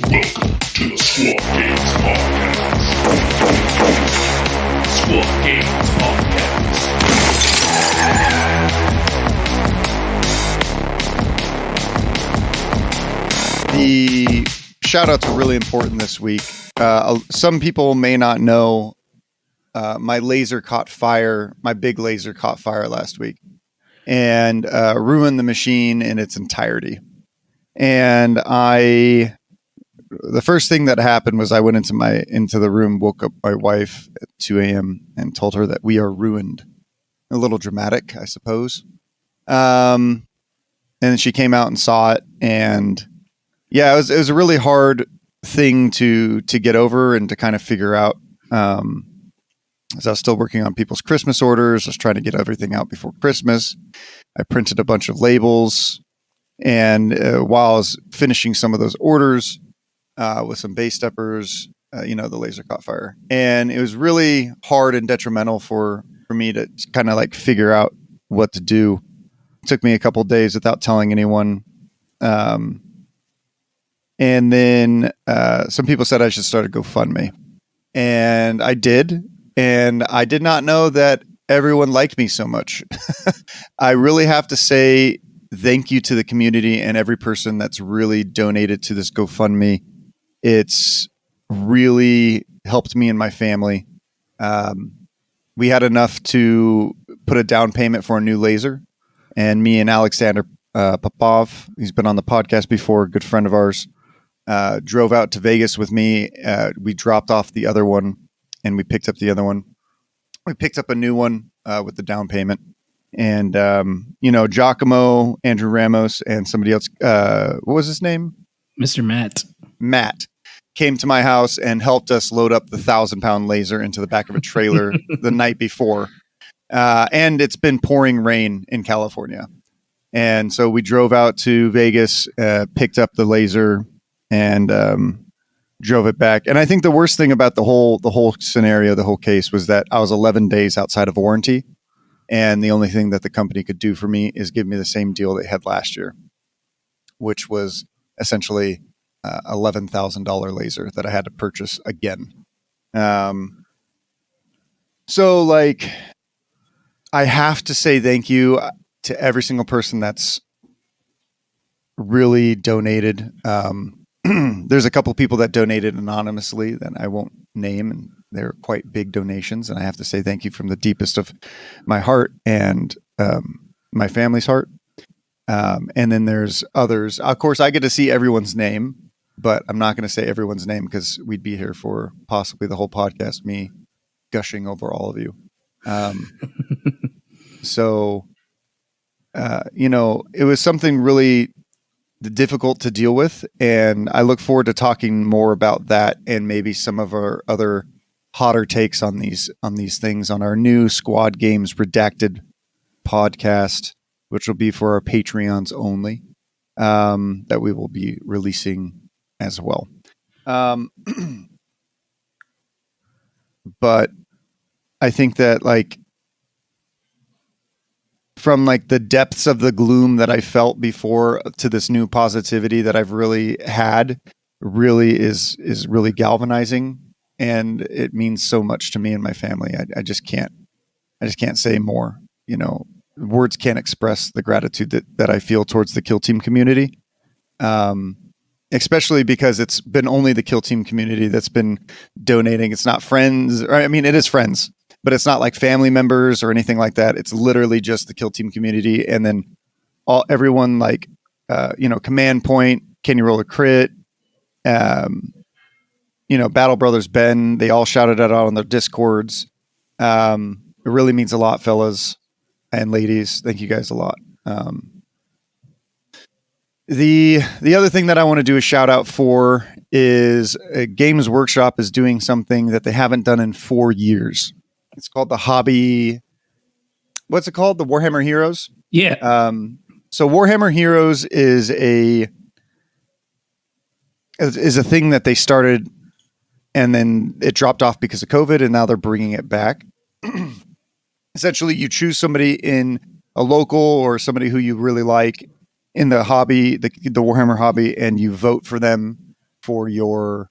Welcome to the Squad Games Podcast. Squad Games Podcast. The shout-outs are really important this week. Some people may not know my laser caught fire. My big laser caught fire last week and ruined the machine in its entirety. And the first thing that happened was I went into the room, woke up my wife at 2 a.m. and told her that we are ruined. A little dramatic, I suppose. And she came out and saw it, and yeah, it was a really hard thing to get over and to kind of figure out. As I was still working on people's Christmas orders, I was trying to get everything out before Christmas. I printed a bunch of labels, and while I was finishing some of those orders with some base steppers, the laser caught fire, and it was really hard and detrimental for me to kind of like figure out what to do. It took me a couple of days without telling anyone. And then some people said I should start a GoFundMe, and I did. And I did not know that everyone liked me so much. I really have to say thank you to the community and every person that's really donated to this GoFundMe. It's really helped me and my family. We had enough to put a down payment for a new laser, and me and Alexander Popov, he's been on the podcast before, a good friend of ours, drove out to Vegas with me. We dropped off the other one, and we picked up the other one. We picked up a new one with the down payment. And, Giacomo, Andrew Ramos, and somebody else, what was his name? Mr. Matt. Matt came to my house and helped us load up the 1,000-pound laser into the back of a trailer the night before. And it's been pouring rain in California. And so we drove out to Vegas, picked up the laser, and drove it back. And I think the worst thing about the whole scenario, the whole case, was that I was 11 days outside of warranty. And the only thing that the company could do for me is give me the same deal they had last year, which was essentially $11,000 laser that I had to purchase again. So like, I have to say thank you to every single person that's really donated. There's a couple people that donated anonymously that I won't name, and they're quite big donations. And I have to say thank you from the deepest of my heart and my family's heart. And then there's others. Of course, I get to see everyone's name, but I'm not going to say everyone's name because we'd be here for possibly the whole podcast, me gushing over all of you. So, it was something really difficult to deal with, and I look forward to talking more about that and maybe some of our other hotter takes on these things on our new Squad Games Redacted podcast, which will be for our Patreons only, that we will be releasing as well. But I think that from the depths of the gloom that I felt before to this new positivity that I've really had really is really galvanizing, and it means so much to me and my family. I just can't say more. Words can't express the gratitude that I feel towards the Kill Team community. Especially because it's been only the Kill Team community that's been donating. It's not friends, it is friends, but it's not like family members or anything like that. It's literally just the Kill Team community. And then everyone Command Point, Can You Roll a Crit? Battle Brothers Ben, they all shouted it out on their Discords. It really means a lot, fellas and ladies. Thank you guys a lot. The other thing that I want to do a shout out for is Games Workshop is doing something that they haven't done in 4 years. It's called the Hobby. What's it called? The Warhammer Heroes? Yeah. So Warhammer Heroes is a thing that they started and then it dropped off because of COVID, and now they're bringing it back. Essentially, you choose somebody in a local or somebody who you really like in the hobby, the Warhammer hobby, and you vote for them for your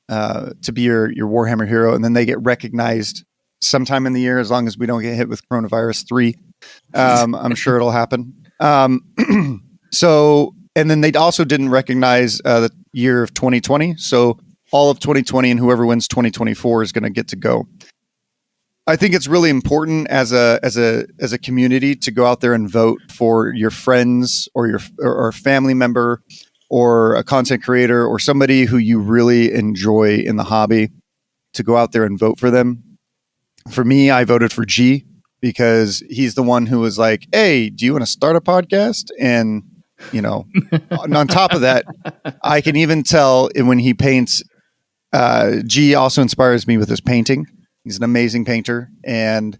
to be your Warhammer hero, and then they get recognized sometime in the year, as long as we don't get hit with coronavirus 3. I'm sure it'll happen. So, and then they also didn't recognize the year of 2020. So all of 2020 and whoever wins 2024 is going to get to go. I think it's really important as a community to go out there and vote for your friends or or a family member or a content creator or somebody who you really enjoy in the hobby, to go out there and vote for them. For me, I voted for G because he's the one who was like, "Hey, do you want to start a podcast?" And, you know, on top of that, I can even tell when he paints. G also inspires me with his painting. He's an amazing painter. And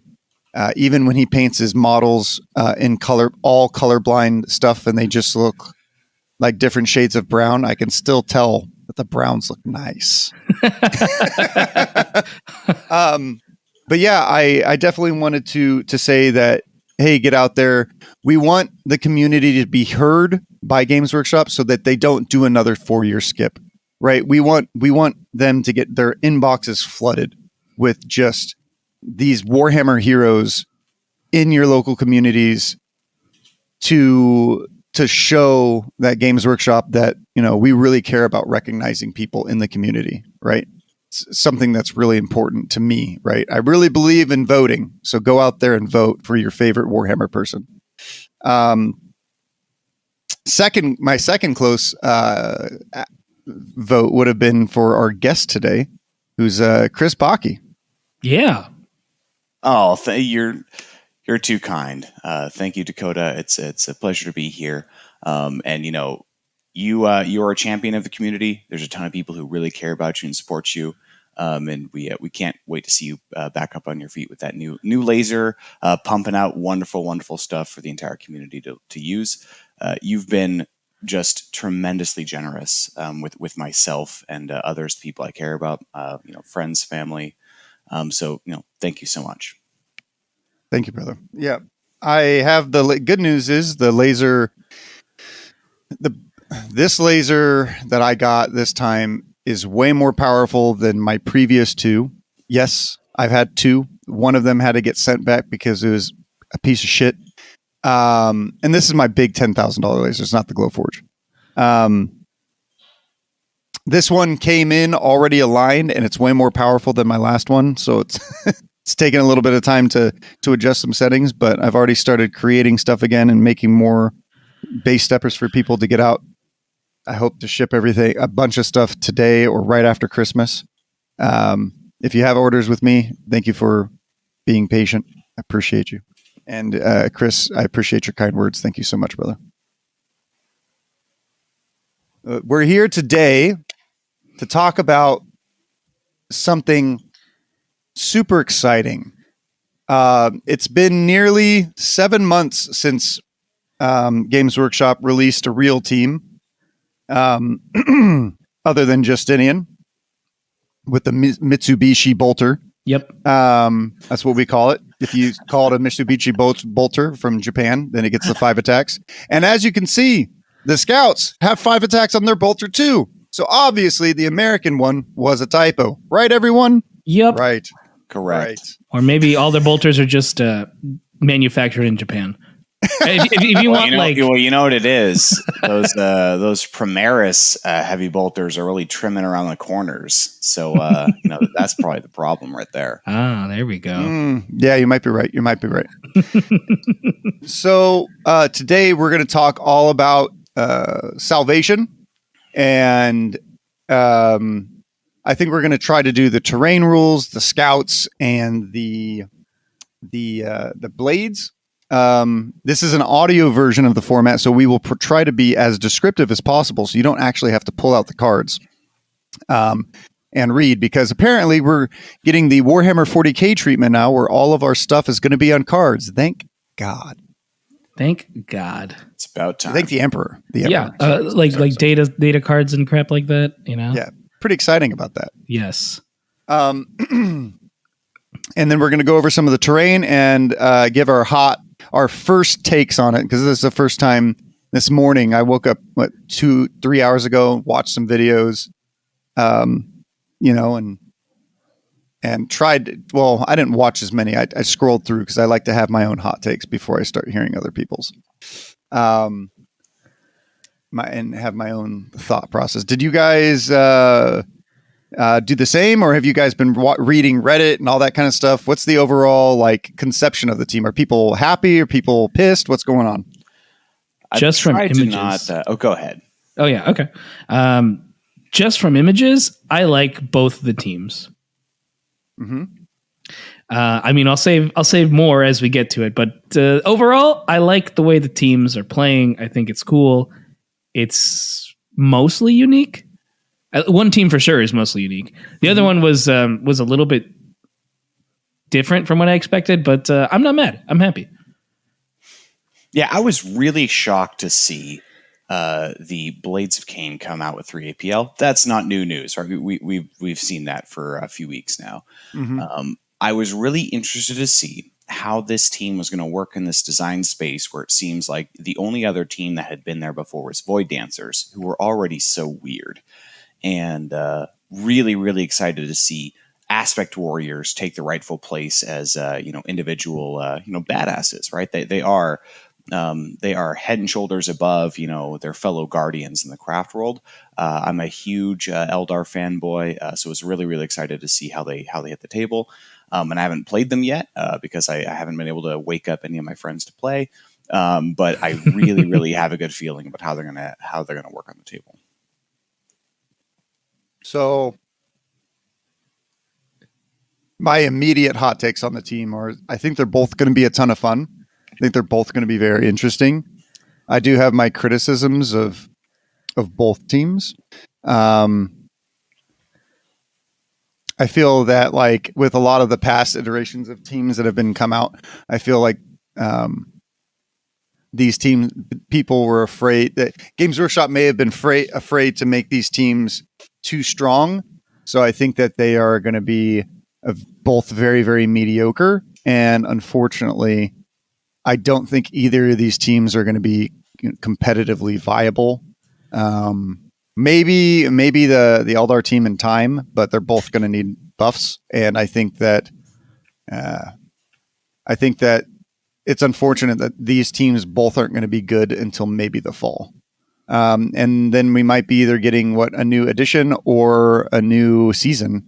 even when he paints his models in color, all colorblind stuff, and they just look like different shades of brown, I can still tell that the browns look nice. But yeah, I definitely wanted to say that, hey, get out there. We want the community to be heard by Games Workshop so that they don't do another 4-year skip, right? We want them to get their inboxes flooded with just these Warhammer heroes in your local communities to show that Games Workshop that, you know, we really care about recognizing people in the community, right? Something that's really important to me, right? I really believe in voting. So go out there and vote for your favorite Warhammer person. My second close vote would have been for our guest today, who's Chris Bacchi. Yeah. Oh, you're too kind. Thank you, Dakotah. It's a pleasure to be here. And you know, you are a champion of the community. There's a ton of people who really care about you and support you. And we can't wait to see you back up on your feet with that new laser, pumping out wonderful stuff for the entire community to use. You've been just tremendously generous with myself and others, people I care about, friends, family. So, thank you so much. Thank you, brother. Yeah, I have the good news is the laser. This laser that I got this time is way more powerful than my previous 2. Yes, I've had 2. One of them had to get sent back because it was a piece of shit. And this is my big $10,000 laser. It's not the Glowforge. This one came in already aligned, and it's way more powerful than my last one. So it's it's taken a little bit of time to adjust some settings, but I've already started creating stuff again and making more base steppers for people to get out. I hope to ship a bunch of stuff today or right after Christmas. If you have orders with me, thank you for being patient. I appreciate you. And Chris, I appreciate your kind words. Thank you so much, brother. We're here today to talk about something super exciting. It's been nearly 7 months since Games Workshop released a real team. Other than Justinian with the Mitsubishi bolter. Yep. That's what we call it. If you call it a Mitsubishi bolter from Japan, then it gets the 5 attacks. And as you can see, the scouts have 5 attacks on their bolter too. So obviously the American one was a typo. Right, everyone? Yep. Right. Correct. Right. Or maybe all their bolters are just manufactured in Japan. If you want, you know what it is. Those Primaris heavy bolters are really trimming around the corners. So that's probably the problem right there. Ah, there we go. Yeah, you might be right. So today we're going to talk all about salvation, and I think we're going to try to do the terrain rules, the scouts, and the blades. This is an audio version of the format, so we will try to be as descriptive as possible, so you don't actually have to pull out the cards and read, because apparently we're getting the Warhammer 40K treatment now, where all of our stuff is going to be on cards. Thank God. Thank God. It's about time. Thank the Emperor. Yeah, sorry. Data cards and crap like that. Yeah, pretty exciting about that. Yes. And then we're going to go over some of the terrain and give our first takes on it, because this is the first time this morning. I woke up 2-3 hours ago, watched some videos, You know, and tried. Well, I didn't watch as many. I scrolled through because I like to have my own hot takes before I start hearing other people's. And have my own thought process. Did you guys do the same, or have you guys been reading Reddit and all that kind of stuff? What's the overall like conception of the team? Are people happy? Are people pissed? What's going on? Just from images. Go ahead. Oh yeah, okay. Just from images, I like both the teams. Mm-hmm. I mean, I'll save more as we get to it, but overall, I like the way the teams are playing. I think it's cool. It's mostly unique. One team for sure is mostly unique. The other one was a little bit different from what I expected, but I'm not mad. I'm happy. Yeah, I was really shocked to see the Blades of Cain come out with 3 APL. That's not new news, right? We've seen that for a few weeks now. Mm-hmm. I was really interested to see how this team was going to work in this design space where it seems like the only other team that had been there before was Void Dancers, who were already so weird. And really, really excited to see Aspect Warriors take the rightful place as individual badasses, right? They are head and shoulders above their fellow guardians in the craft world. I'm a huge Eldar fanboy, so I was really, really excited to see how they hit the table. And I haven't played them yet because I haven't been able to wake up any of my friends to play. But I really, really have a good feeling about how they're gonna work on the table. So my immediate hot takes on the team are, I think they're both going to be a ton of fun. I think they're both going to be very interesting. I do have my criticisms of both teams. I feel that like with a lot of the past iterations of teams that have been come out, I feel like these teams, people were afraid that Games Workshop may have been afraid to make these teams too strong. So I think that they are going to be both very, very mediocre. And unfortunately, I don't think either of these teams are going to be competitively viable. Maybe the Eldar team in time, but they're both going to need buffs. And I think that it's unfortunate that these teams both aren't going to be good until maybe the fall. And then we might be either getting a new edition or a new season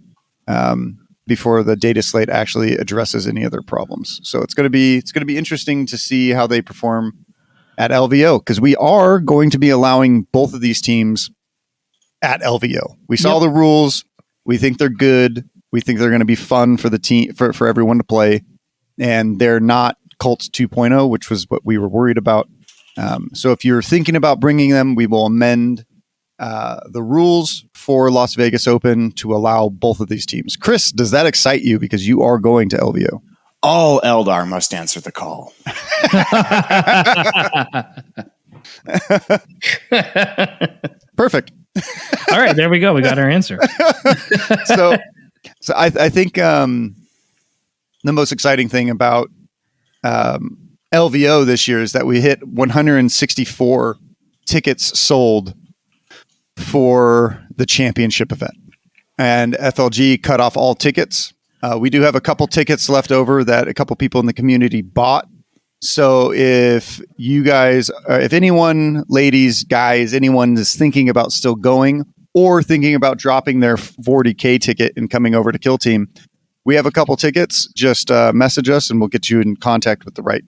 before the data slate actually addresses any other problems. So it's going to be interesting to see how they perform at LVO, because we are going to be allowing both of these teams at LVO. We saw the rules. We think they're good. We think they're going to be fun for the team, for everyone to play. And they're not Cults 2.0, which was what we were worried about. So if you're thinking about bringing them, we will amend the rules for Las Vegas Open to allow both of these teams. Chris, does that excite you because you are going to LVO? All Eldar must answer the call. Perfect. All right, there we go. We got our answer. So I think the most exciting thing about LVO this year is that we hit 164 tickets sold for the championship event, and FLG cut off all tickets. We do have a couple tickets left over that a couple people in the community bought. So if you guys, if anyone, ladies, guys, anyone is thinking about still going or thinking about dropping their 40K ticket and coming over to Kill Team, we have a couple tickets. Just message us and we'll get you in contact with the right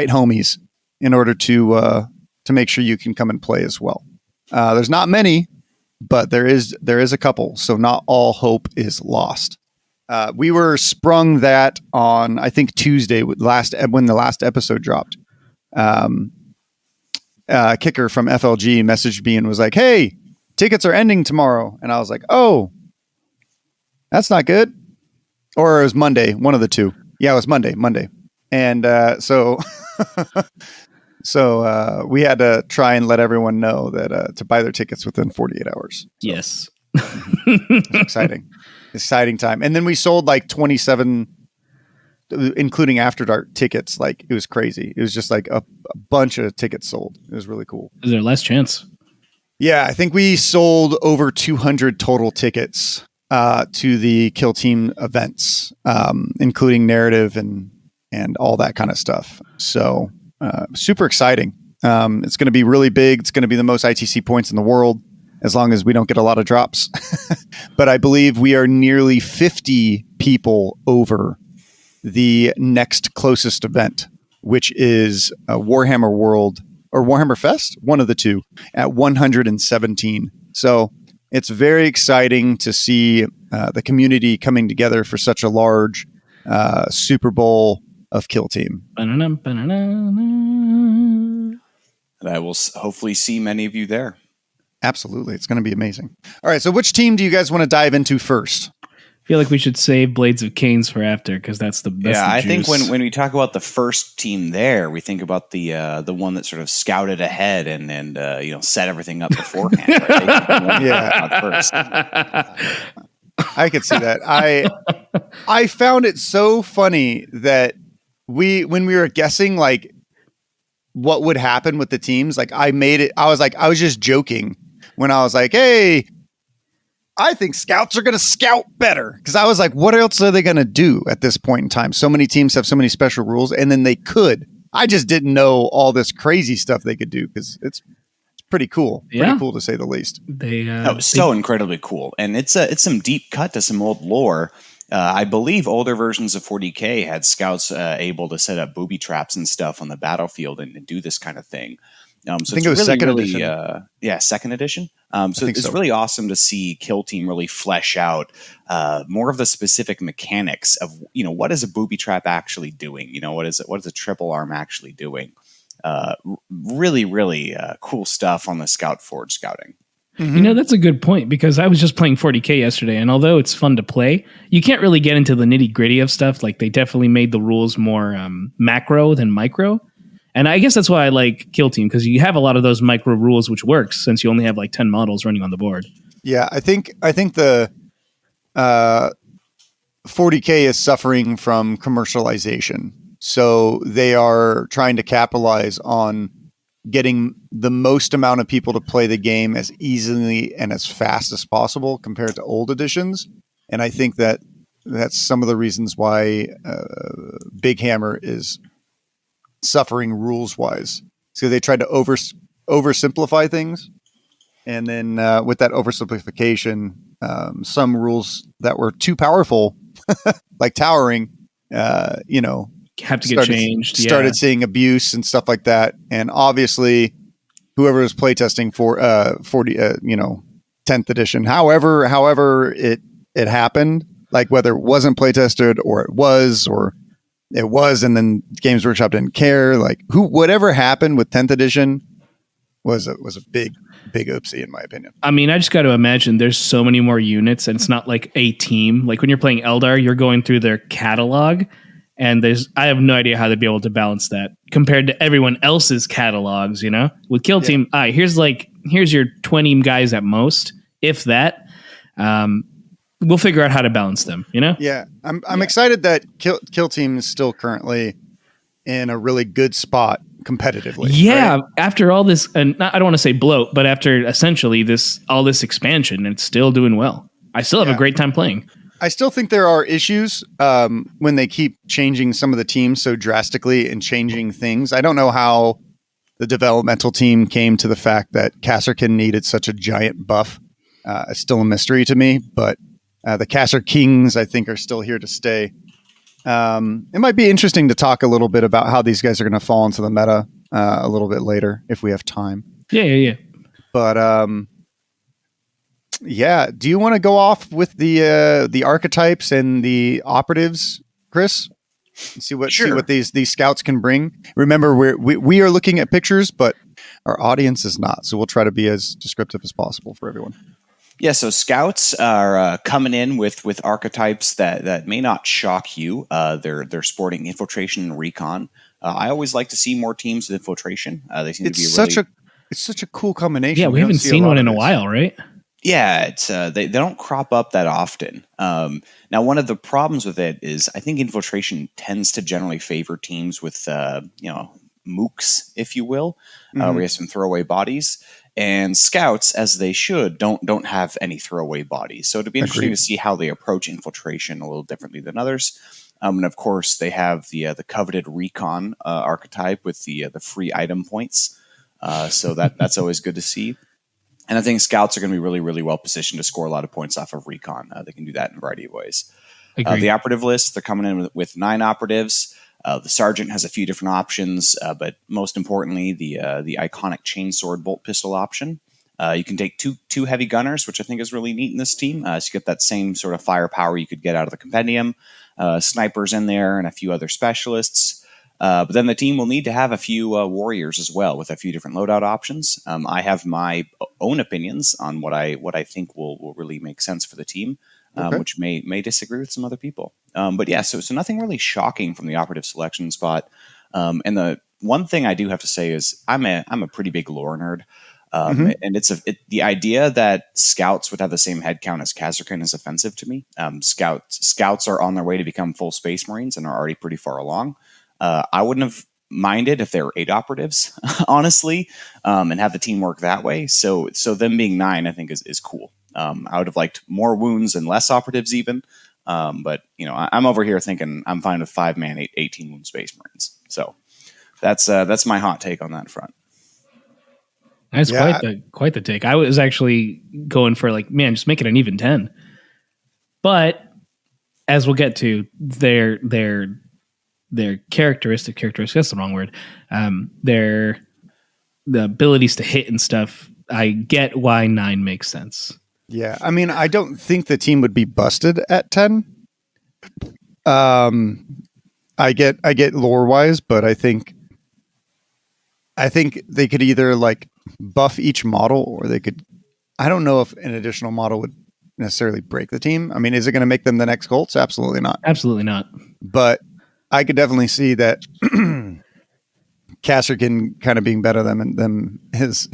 homies in order to make sure you can come and play as well. There's not many, but there is a couple. So not all hope is lost. We were sprung that on, I think, Tuesday when the last episode dropped. Kicker from FLG messaged me and was like, "Hey, tickets are ending tomorrow." And I was like, "Oh, that's not good." Or it was Monday, one of the two. Yeah, it was Monday. And so we had to try and let everyone know that to buy their tickets within 48 hours. So, yes. it's exciting time. And then we sold like 27, including After Dark tickets. Like it was crazy. It was just like a bunch of tickets sold. It was really cool. Is there less chance? Yeah, I think we sold over 200 total tickets to the Kill Team events, including narrative and all that kind of stuff. So super exciting. It's going to be really big. It's going to be the most ITC points in the world, as long as we don't get a lot of drops. But I believe we are nearly 50 people over the next closest event, which is Warhammer World or Warhammer Fest, one of the two, at 117. So it's very exciting to see the community coming together for such a large Super Bowl of Kill Team. Ba-na-na, ba-na-na-na. And I will hopefully see many of you there. Absolutely. It's going to be amazing. All right. So which team do you guys want to dive into first? I feel like we should save Blades of Canes for after, because that's the best. I think when we talk about the first team there, we think about the one that sort of scouted ahead and set everything up beforehand. Right? Yeah. First. I could see that. I found it so funny that when we were guessing like what would happen with the teams, like I was just joking when I was like, hey, I think scouts are going to scout better, because I was like, what else are they going to do at this point in time? So many teams have so many special rules, and then they could. I just didn't know all this crazy stuff they could do, because it's pretty cool. Pretty cool to say the least. That was so incredibly cool, and it's some deep cut to some old lore. I believe older versions of 40K had scouts able to set up booby traps and stuff on the battlefield and do this kind of thing. So I think it was second edition. Second edition. So it's really awesome to see Kill Team really flesh out more of the specific mechanics of, what is a booby trap actually doing? What is a triple arm actually doing? Really, really cool stuff on the Scout Forge scouting. Mm-hmm. That's a good point, because I was just playing 40K yesterday, and although it's fun to play, you can't really get into the nitty gritty of stuff. Like, they definitely made the rules more macro than micro. And I guess that's why I like Kill Team, because you have a lot of those micro rules, which works since you only have like 10 models running on the board. Yeah, I think the 40K is suffering from commercialization. So they are trying to capitalize on getting the most amount of people to play the game as easily and as fast as possible compared to old editions. And I think that's some of the reasons why Big Hammer is suffering rules wise. So they tried to oversimplify things, and then with that oversimplification, some rules that were too powerful, like towering, Have to get changed. Started seeing abuse and stuff like that, and obviously, whoever was playtesting for 10th edition, however it happened, like whether it wasn't playtested or it was, and then Games Workshop didn't care. Like whatever happened with 10th edition was a big oopsie, in my opinion. I mean, I just got to imagine there's so many more units, and it's not like a team. Like when you're playing Eldar, you're going through their catalog, and I have no idea how they'd be able to balance that compared to everyone else's catalogs. With Kill Team, here's your 20 guys at most, if that. We'll figure out how to balance them, Yeah, I'm excited that Kill Team is still currently in a really good spot competitively. Yeah, right? After all this, and I don't want to say bloat, but after essentially all this expansion, it's still doing well. I still have a great time playing. I still think there are issues when they keep changing some of the teams so drastically and changing things. I don't know how the developmental team came to the fact that Kasserkin needed such a giant buff. It's still a mystery to me, but the Kasser Kings, I think, are still here to stay. It might be interesting to talk a little bit about how these guys are going to fall into the meta a little bit later if we have time. Yeah. But do you want to go off with the archetypes and the operatives, Chris? See what these scouts can bring. Remember, we are looking at pictures, but our audience is not. So we'll try to be as descriptive as possible for everyone. Yeah, so scouts are coming in with archetypes that may not shock you. They're sporting infiltration and recon. I always like to see more teams with infiltration. They seem to be it's such a cool combination. Yeah, we haven't seen one in a while, right? Yeah, it's they don't crop up that often. Now, one of the problems with it is I think infiltration tends to generally favor teams with mooks, if you will, where you have some throwaway bodies. And scouts, as they should, don't have any throwaway bodies. So it'd be interesting Agreed. to see how they approach infiltration a little differently than others. And of course, they have the coveted recon archetype with the free item points. So that's always good to see. And I think scouts are going to be really, really well positioned to score a lot of points off of recon. They can do that in a variety of ways. The operative list, they're coming in with 9 operatives. The sergeant has a few different options, but most importantly, the iconic chainsword bolt pistol option. You can take two heavy gunners, which I think is really neat in this team. So you get that same sort of firepower you could get out of the compendium. Snipers in there and a few other specialists. But then the team will need to have a few warriors as well, with a few different loadout options. I have my own opinions on what I think will really make sense for the team. Okay. Which may disagree with some other people. But yeah, so nothing really shocking from the operative selection spot. And the one thing I do have to say is I'm a pretty big lore nerd. And the idea that scouts would have the same head count as Kazarkan is offensive to me. Scouts are on their way to become full Space Marines and are already pretty far along. I wouldn't have minded if there were 8 operatives, honestly, and have the team work that way. So them being 9, I think is cool. I would have liked more wounds and less operatives even. But I'm over here thinking I'm fine with 5-man, 18 wound Space Marines. So that's my hot take on that front. That's quite the take. I was actually going for just make it an even 10. But as we'll get to, their characteristic, that's the wrong word. The abilities to hit and stuff, I get why 9 makes sense. Yeah, I mean, I don't think the team would be busted at 10. I get lore wise, but I think they could either like buff each model, or they could. I don't know if an additional model would necessarily break the team. I mean, is it going to make them the next Colts? Absolutely not. Absolutely not. But I could definitely see that Kasserkin kind of being better than them is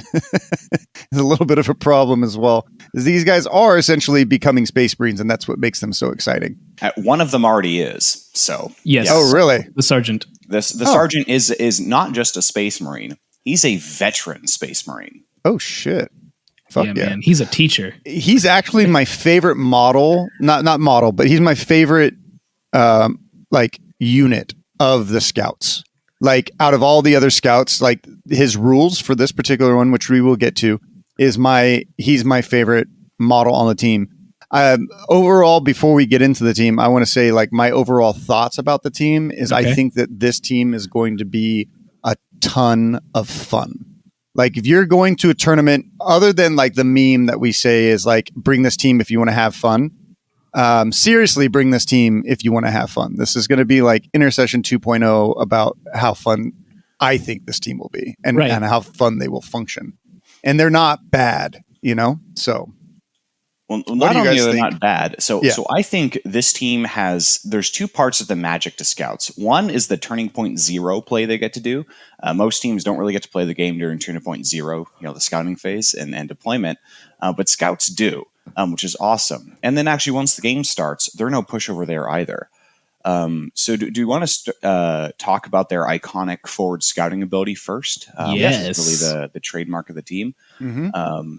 a little bit of a problem as well. These guys are essentially becoming Space Marines, and that's what makes them so exciting. One of them already is. So yes. Oh, really? The sergeant. The sergeant is not just a Space Marine. He's a veteran Space Marine. Oh shit! Fuck yeah, man. He's a teacher. He's actually my favorite model. Not model, but he's my favorite unit of the scouts. Like, out of all the other scouts, like, his rules for this particular one, which we will get to, he's my favorite model on the team. Overall, before we get into the team, I want to say, like, my overall thoughts about the team is I think that this team is going to be a ton of fun. Like, if you're going to a tournament, other than like the meme that we say is like, bring this team if you want to have fun. Seriously, bring this team if you want to have fun. This is going to be like Intercession 2.0 about how fun I think this team will be and how fun they will function. And they're not bad, so. Well, not only are they not bad. So I think this team there's 2 parts of the magic to scouts. One is the turning point 0 play they get to do. Most teams don't really get to play the game during turning point 0, the scouting phase and deployment. But scouts do. Which is awesome. And then actually once the game starts, they're no pushover there either. So do you want to talk about their iconic forward scouting ability first? Yes. It's really the trademark of the team. Mm-hmm.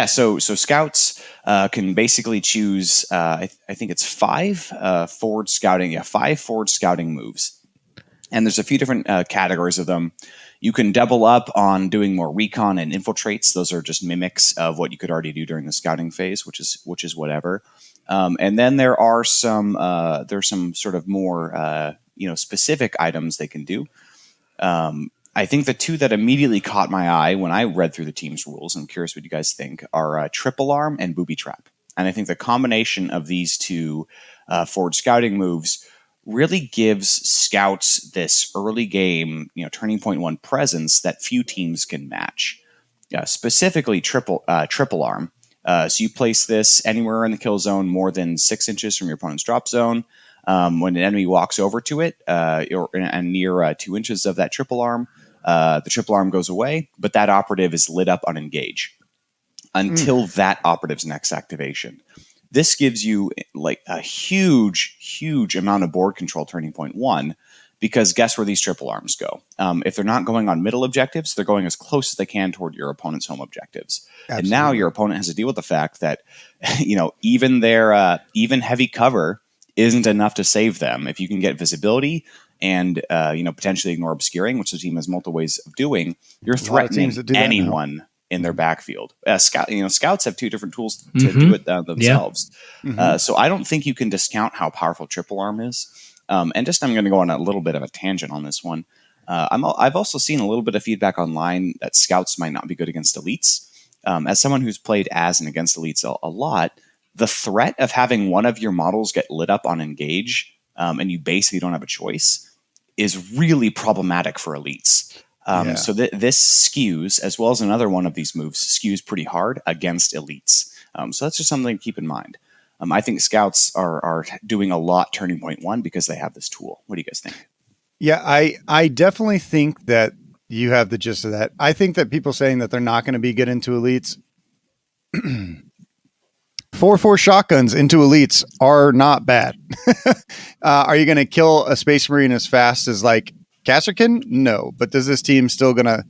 So scouts can basically choose, I think it's 5 forward scouting, 5 forward scouting moves. And there's a few different categories of them. You can double up on doing more recon and infiltrates. Those are just mimics of what you could already do during the scouting phase, which is whatever. And then there are there's some sort of more specific items they can do. I think the 2 that immediately caught my eye when I read through the team's rules, I'm curious what you guys think, are triple arm and booby trap. And I think the combination of these 2 forward scouting moves really gives scouts this early game, turning point 1 presence that few teams can match. Specifically, triple arm. So you place this anywhere in the kill zone more than 6 inches from your opponent's drop zone. When an enemy walks over to it, and near 2 inches of that triple arm, the triple arm goes away, but that operative is lit up on engage until that operative's next activation. This gives you like a huge amount of board control turning point 1, because guess where these triple arms go? If they're not going on middle objectives, they're going as close as they can toward your opponent's home objectives. Absolutely. And now your opponent has to deal with the fact that, even their even heavy cover isn't enough to save them. If you can get visibility and potentially ignore obscuring, which the team has multiple ways of doing, you're threatening anyone in their backfield. Scouts have two different tools to do it themselves. Yeah. So I don't think you can discount how powerful triple arm is. I'm going to go on a little bit of a tangent on this one. I've also seen a little bit of feedback online that scouts might not be good against elites. As someone who's played as and against elites a lot, the threat of having one of your models get lit up on engage, and you basically don't have a choice, is really problematic for elites. So this skews, as well as another one of these moves, skews pretty hard against elites. So that's just something to keep in mind. I think scouts are doing a lot turning point 1 because they have this tool. What do you guys think? Yeah, I definitely think that you have the gist of that. I think that people saying that they're not going to be good into elites, 4/4 shotguns into elites are not bad. Are you going to kill a Space Marine as fast as like Kasserkin? No, but does this team still going to,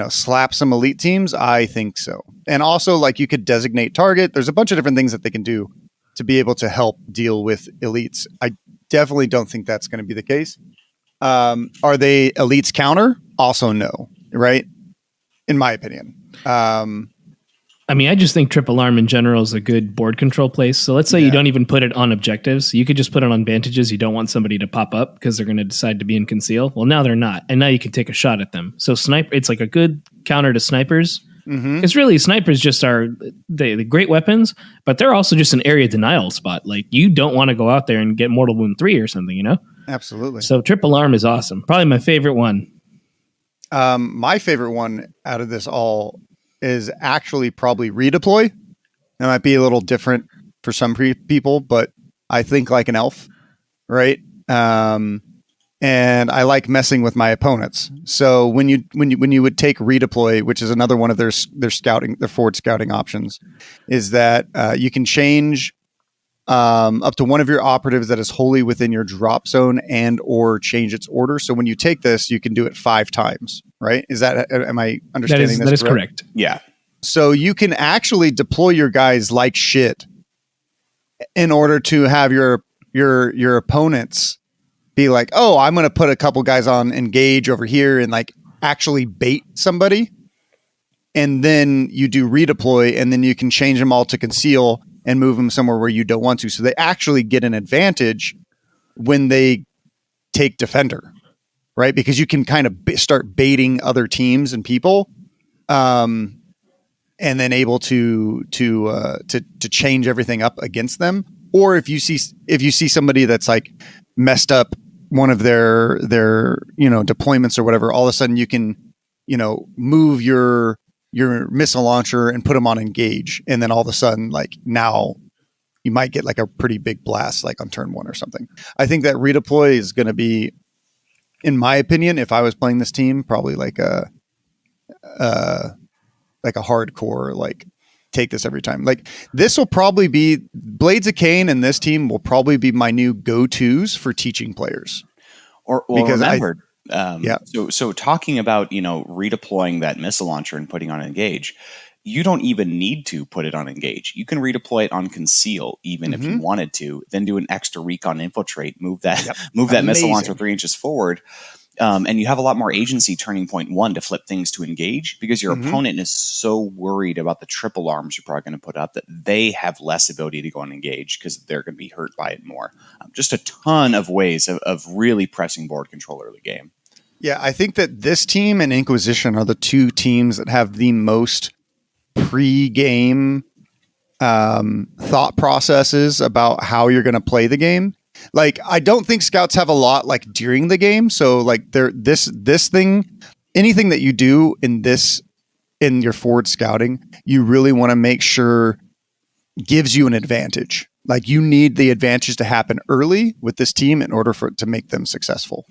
slap some elite teams? I think so. And also, like, you could designate target. There's a bunch of different things that they can do to be able to help deal with elites. I definitely don't think that's going to be the case. Are they elites counter? Also no, right? In my opinion. I just think triple arm in general is a good board control place. So let's say you don't even put it on objectives. You could just put it on vantages. You don't want somebody to pop up because they're going to decide to be in conceal. Well, now they're not. And now you can take a shot at them. So it's like a good counter to snipers. Because really, snipers just are the great weapons, but they're also just an area denial spot. Like, you don't want to go out there and get Mortal Wound 3 or something, Absolutely. So triple arm is awesome. Probably my favorite one. My favorite one out of this all is actually probably redeploy. That might be a little different for some people, but I think like an elf, right? And I like messing with my opponents. So when you would take redeploy, which is another one of their forward scouting options, is that you can change up to one of your operatives that is wholly within your drop zone and or change its order. So when you take this, you can do it 5 times, right? Am I understanding this? That is correct. Yeah. So you can actually deploy your guys like shit in order to have your opponents be like, oh, I'm going to put a couple guys on engage over here and like actually bait somebody. And then you do redeploy, and then you can change them all to conceal and move them somewhere where you don't want to. So they actually get an advantage when they take defender, right? Because you can kind of start baiting other teams and people, and then able to change everything up against them. Or if you see somebody that's like messed up one of their deployments or whatever, all of a sudden you can move your missile launcher and put them on engage, and then all of a sudden, like, now you might get like a pretty big blast like on turn 1 or something. I think that redeploy is going to be, in my opinion, if I was playing this team, probably like a hardcore, like, take this every time. Like, this will probably be Blades of Cain, and this team will probably be my new go-tos for teaching players. Because remember, So talking about, redeploying that missile launcher and putting on engage, you don't even need to put it on engage. You can redeploy it on conceal, even if you wanted to, then do an extra recon infiltrate, move that missile launcher 3 inches forward. And you have a lot more agency turning point 1 to flip things to engage, because your opponent is so worried about the triple arms you're probably going to put up that they have less ability to go and engage because they're going to be hurt by it more. Just a ton of ways of really pressing board control early game. Yeah, I think that this team and Inquisition are the two teams that have the most pre-game thought processes about how you're going to play the game. Like, I don't think scouts have a lot like during the game. So like this thing, anything that you do in your forward scouting, you really want to make sure gives you an advantage. Like, you need the advantage to happen early with this team in order for it to make them successful,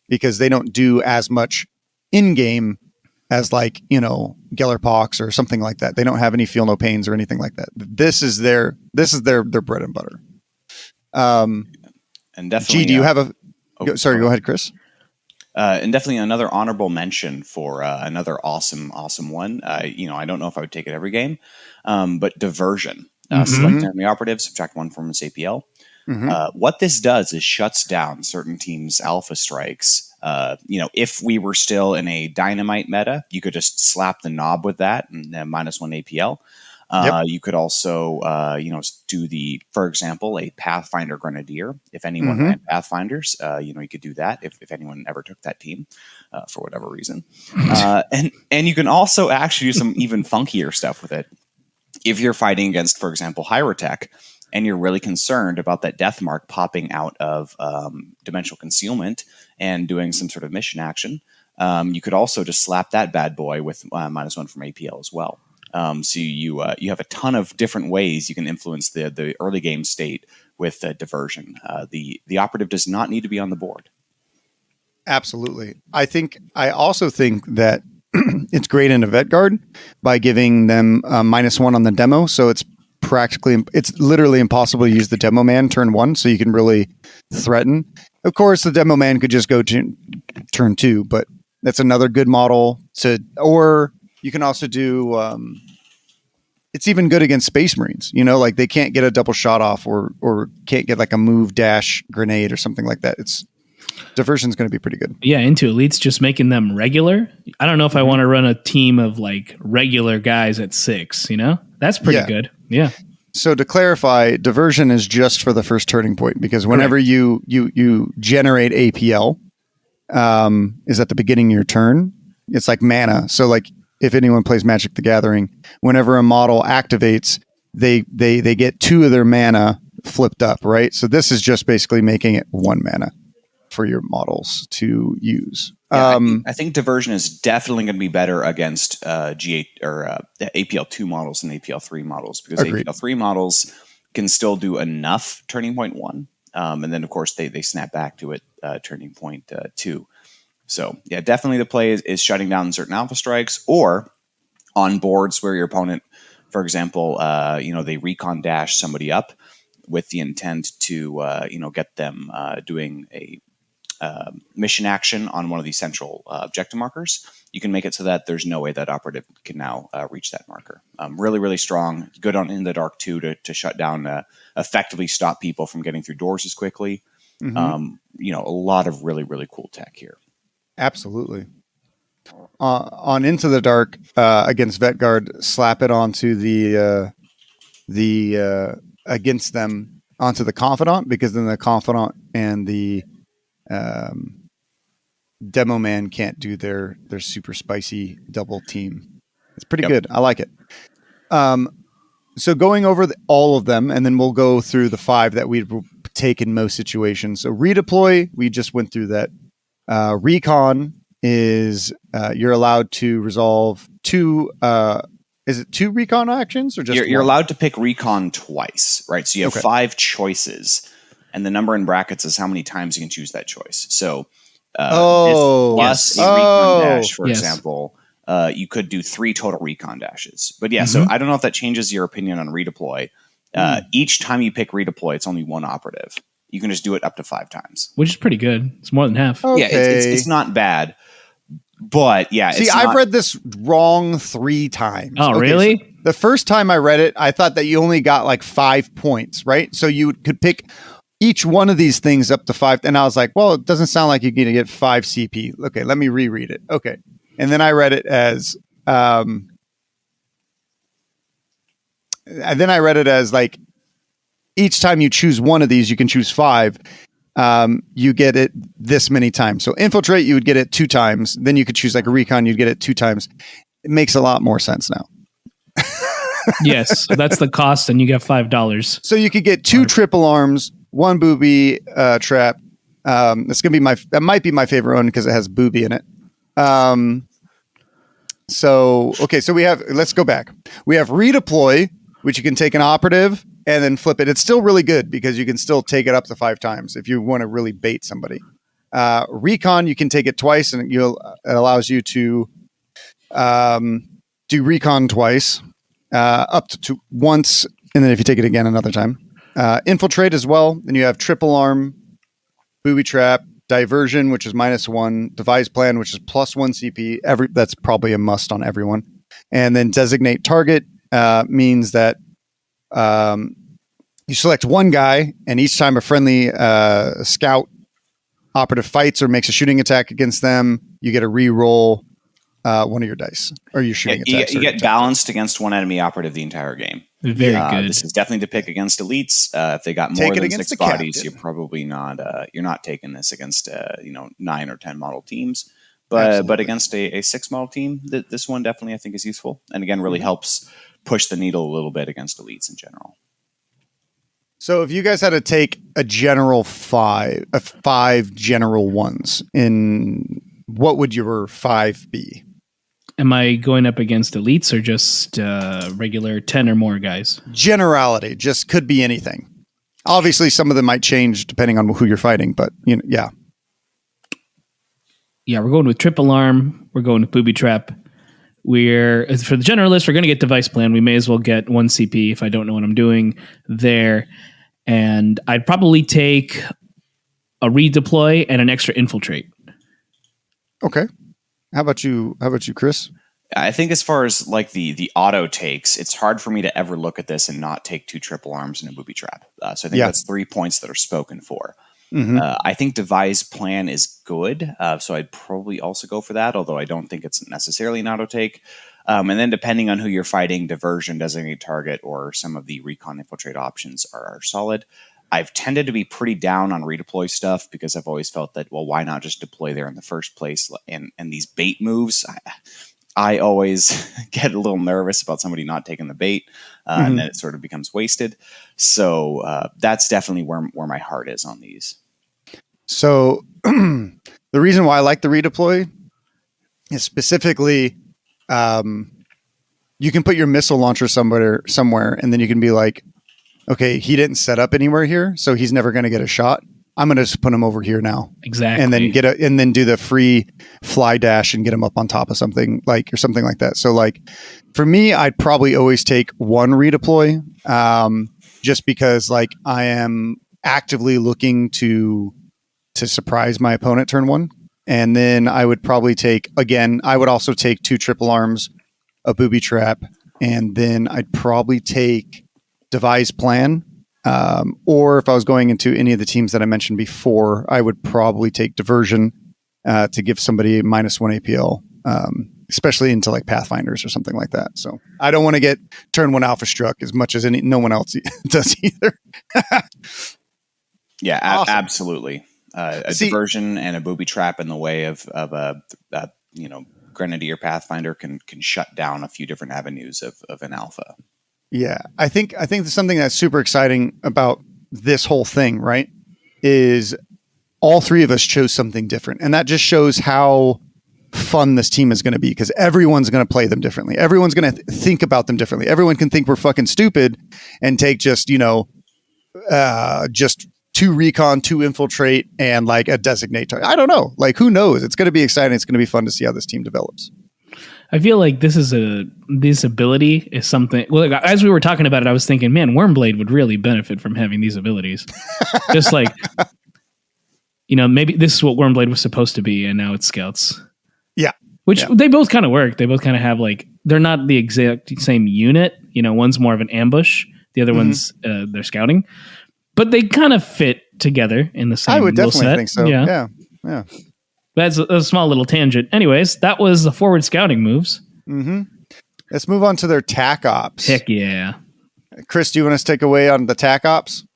because they don't do as much in game as like, Gellerpox or something like that. They don't have any feel no pains or anything like that. This is their bread and butter. And definitely, do you have Go ahead, Chris. And definitely another honorable mention for another awesome one. I don't know if I would take it every game, but diversion. Select enemy operative, subtract 1 from its APL. What this does is shuts down certain teams' alpha strikes. If we were still in a dynamite meta, you could just slap the knob with that and -1 APL. You could also, do for example, a Pathfinder Grenadier. If anyone ran Pathfinders, you could do that if anyone ever took that team for whatever reason. And you can also actually do some even funkier stuff with it. If you're fighting against, for example, Hyrotech, and you're really concerned about that death mark popping out of dimensional concealment and doing some sort of mission action, you could also just slap that bad boy with -1 from APL as well. So you have a ton of different ways you can influence the early game state with diversion. The operative does not need to be on the board. Absolutely. I also think that it's great in a vet guard by giving them -1 on the demo. So it's literally impossible to use the demo man turn 1. So you can really threaten. Of course, the demo man could just go to turn 2, but that's another good model or you can also do, it's even good against Space Marines, like they can't get a double shot off or can't get like a move dash grenade or something like that. Diversion's going to be pretty good. Yeah, into elites, just making them regular. I don't know if I want to run a team of like regular guys at 6, That's pretty good. Yeah. So to clarify, diversion is just for the first turning point, because whenever you generate APL, is at the beginning of your turn. It's like mana. So like if anyone plays Magic the Gathering, whenever a model activates, they get 2 of their mana flipped up, right? So this is just basically making it 1 mana for your models to use. Yeah, I think diversion is definitely going to be better against G8 or APL 2 models than APL 3 models, because Agreed. APL 3 models can still do enough turning point 1. And then, of course, they snap back to it turning point 2. So, yeah, definitely the play is shutting down certain alpha strikes, or on boards where your opponent, for example, they recon dash somebody up with the intent to, get them doing a mission action on one of these central objective markers. You can make it so that there's no way that operative can now reach that marker. Really, really strong. Good on In the Dark too to shut down, effectively stop people from getting through doors as quickly. A lot of really, really cool tech here. Absolutely. On Into the Dark against Vetguard, slap it onto the against them onto the Confidant, because then the Confidant and the demo man can't do their super spicy double team. It's pretty good. I like it. So going over all of them, and then we'll go through the 5 that we'd take in most situations. So redeploy, we just went through that. Recon is you're allowed to resolve 2. Is it 2 recon actions or just you're allowed to pick recon twice, right? So you have 5 choices, and the number in brackets is how many times you can choose that choice. So plus a recon dash, for example, you could do 3 total recon dashes. But so I don't know if that changes your opinion on redeploy. Each time you pick redeploy, it's only 1 operative. You can just do it up to 5 times, which is pretty good. It's more than half. Okay. Yeah, it's not bad. But see, I've read this wrong 3 times. Oh, really? So the first time I read it, I thought that you only got like 5 points, right? So you could pick each one of these things up to 5. And I was like, well, it doesn't sound like you're going to get 5 CP. Okay, let me reread it. Okay. And then I read it as, like, each time you choose one of these, you can choose 5. You get it this many times. So infiltrate, you would get it 2 times. Then you could choose like a recon, you'd get it 2 times. It makes a lot more sense now. Yes, so that's the cost, and you get $5. So you could get 2 triple arms, 1 booby trap. That might be my favorite one because it has booby in it. So let's go back. We have redeploy, which you can take an operative and then flip it. It's still really good because you can still take it up to 5 times if you want to really bait somebody. Recon, you can take it twice, and it allows you to do recon twice, up to once, and then if you take it again another time. Infiltrate as well. Then you have triple arm, booby trap, Diversion, which is -1, Devise Plan, which is +1 CP. That's probably a must on everyone. And then Designate Target means that you select one guy, and each time a friendly scout operative fights or makes a shooting attack against them, you get a re-roll one of your dice or your shooting attacks. You get balanced against one enemy operative the entire game. Very good. This is definitely to pick against elites. If they got more than 6 bodies, you're probably not. You're not taking this against 9 or 10 model teams. But against a 6 model team, this one definitely I think is useful, and again really helps push the needle a little bit against elites in general. So if you guys had to take a general 5 general ones, in what would your 5 be? Am I going up against elites or just regular 10 or more guys? Generality, just could be anything. Obviously, some of them might change depending on who you're fighting, but yeah. Yeah, we're going with Triple Arm. We're going with Booby Trap. For the generalist, we're going to get Device Plan. We may as well get 1 CP if I don't know what I'm doing there. And I'd probably take a redeploy and an extra infiltrate. Okay. How about you, Chris? I think as far as like the auto takes, it's hard for me to ever look at this and not take 2 Triple Arms and a Booby Trap. So I think that's 3 points that are spoken for. Mm-hmm. I think Devise Plan is good, so I'd probably also go for that, although I don't think it's necessarily an auto take. And then depending on who you're fighting, Diversion, Designate Target, or some of the Recon Infiltrate options are solid. I've tended to be pretty down on redeploy stuff because I've always felt that, well, why not just deploy there in the first place? And these bait moves, I always get a little nervous about somebody not taking the bait, and then it sort of becomes wasted. So that's definitely where my heart is on these. So the reason why I like the redeploy is specifically you can put your missile launcher somewhere, and then you can be like, okay, he didn't set up anywhere here, so he's never going to get a shot. I'm going to just put him over here now. Exactly. And then do the free fly dash and get him up on top of something like that. So like for me, I'd probably always take 1 redeploy just because like I am actively looking to surprise my opponent turn 1. And then I would probably I would also take 2 Triple Arms, a Booby Trap, and then I'd probably take Devise Plan. Or if I was going into any of the teams that I mentioned before, I would probably take Diversion to give somebody -1 APL, especially into like Pathfinders or something like that. So I don't want to get turn 1 alpha struck as much as no one else does either. Yeah, awesome. Absolutely. Diversion and a Booby Trap in the way of a Grenadier Pathfinder can shut down a few different avenues of an alpha. Yeah, I think something that's super exciting about this whole thing, right, is all 3 of us chose something different, and that just shows how fun this team is going to be because everyone's going to play them differently. Everyone's going to think about them differently. Everyone can think we're fucking stupid and take just 2 recon, 2 infiltrate, and like a designate target. I don't know. Like, who knows? It's going to be exciting. It's going to be fun to see how this team develops. I feel like this ability is something. Well, as we were talking about it, I was thinking, man, Wormblade would really benefit from having these abilities. Just like, maybe this is what Wormblade was supposed to be, and now it's Scouts. Yeah, which they both kind of work. They both kind of have like they're not the exact same unit. One's more of an ambush, the other one's they're scouting, but they kind of fit together in the same. I would definitely set. think so. Yeah. That's a small little tangent. Anyways, that was the forward scouting moves. Mm-hmm. Let's move on to their TAC ops. Heck yeah. Chris, do you want us to take away on the TAC ops?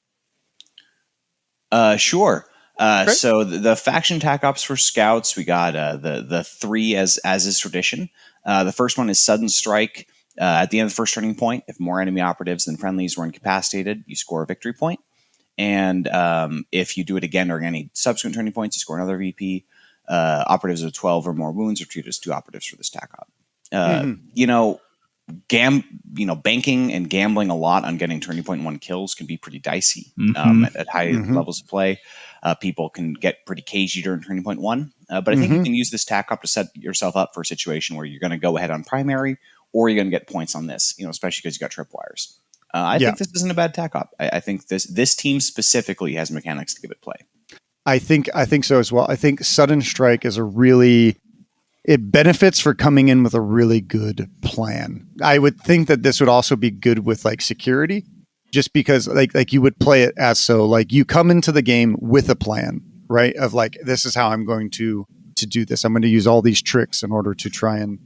Sure. So the faction TAC ops for scouts, we got the 3 as is tradition. The first one is Sudden Strike. At the end of the first turning point, if more enemy operatives than friendlies were incapacitated, you score a victory point. And if you do it again during any subsequent turning points, you score another VP. Operatives with 12 or more wounds are treated as 2 operatives for this TAC op. Banking and gambling a lot on getting turning point 1 kills can be pretty dicey at high levels of play. People can get pretty cagey during turning point 1. But I think you can use this TAC op to set yourself up for a situation where you're going to go ahead on primary or you're going to get points on this, especially because you got tripwires. I think this isn't a bad TAC op. I think this team specifically has mechanics to give it play. I think so as well. I think Sudden Strike is it benefits for coming in with a really good plan. I would think that this would also be good with like security, just because like you would play it as so like you come into the game with a plan, right? Of like, this is how I'm going to do this. I'm going to use all these tricks in order to try and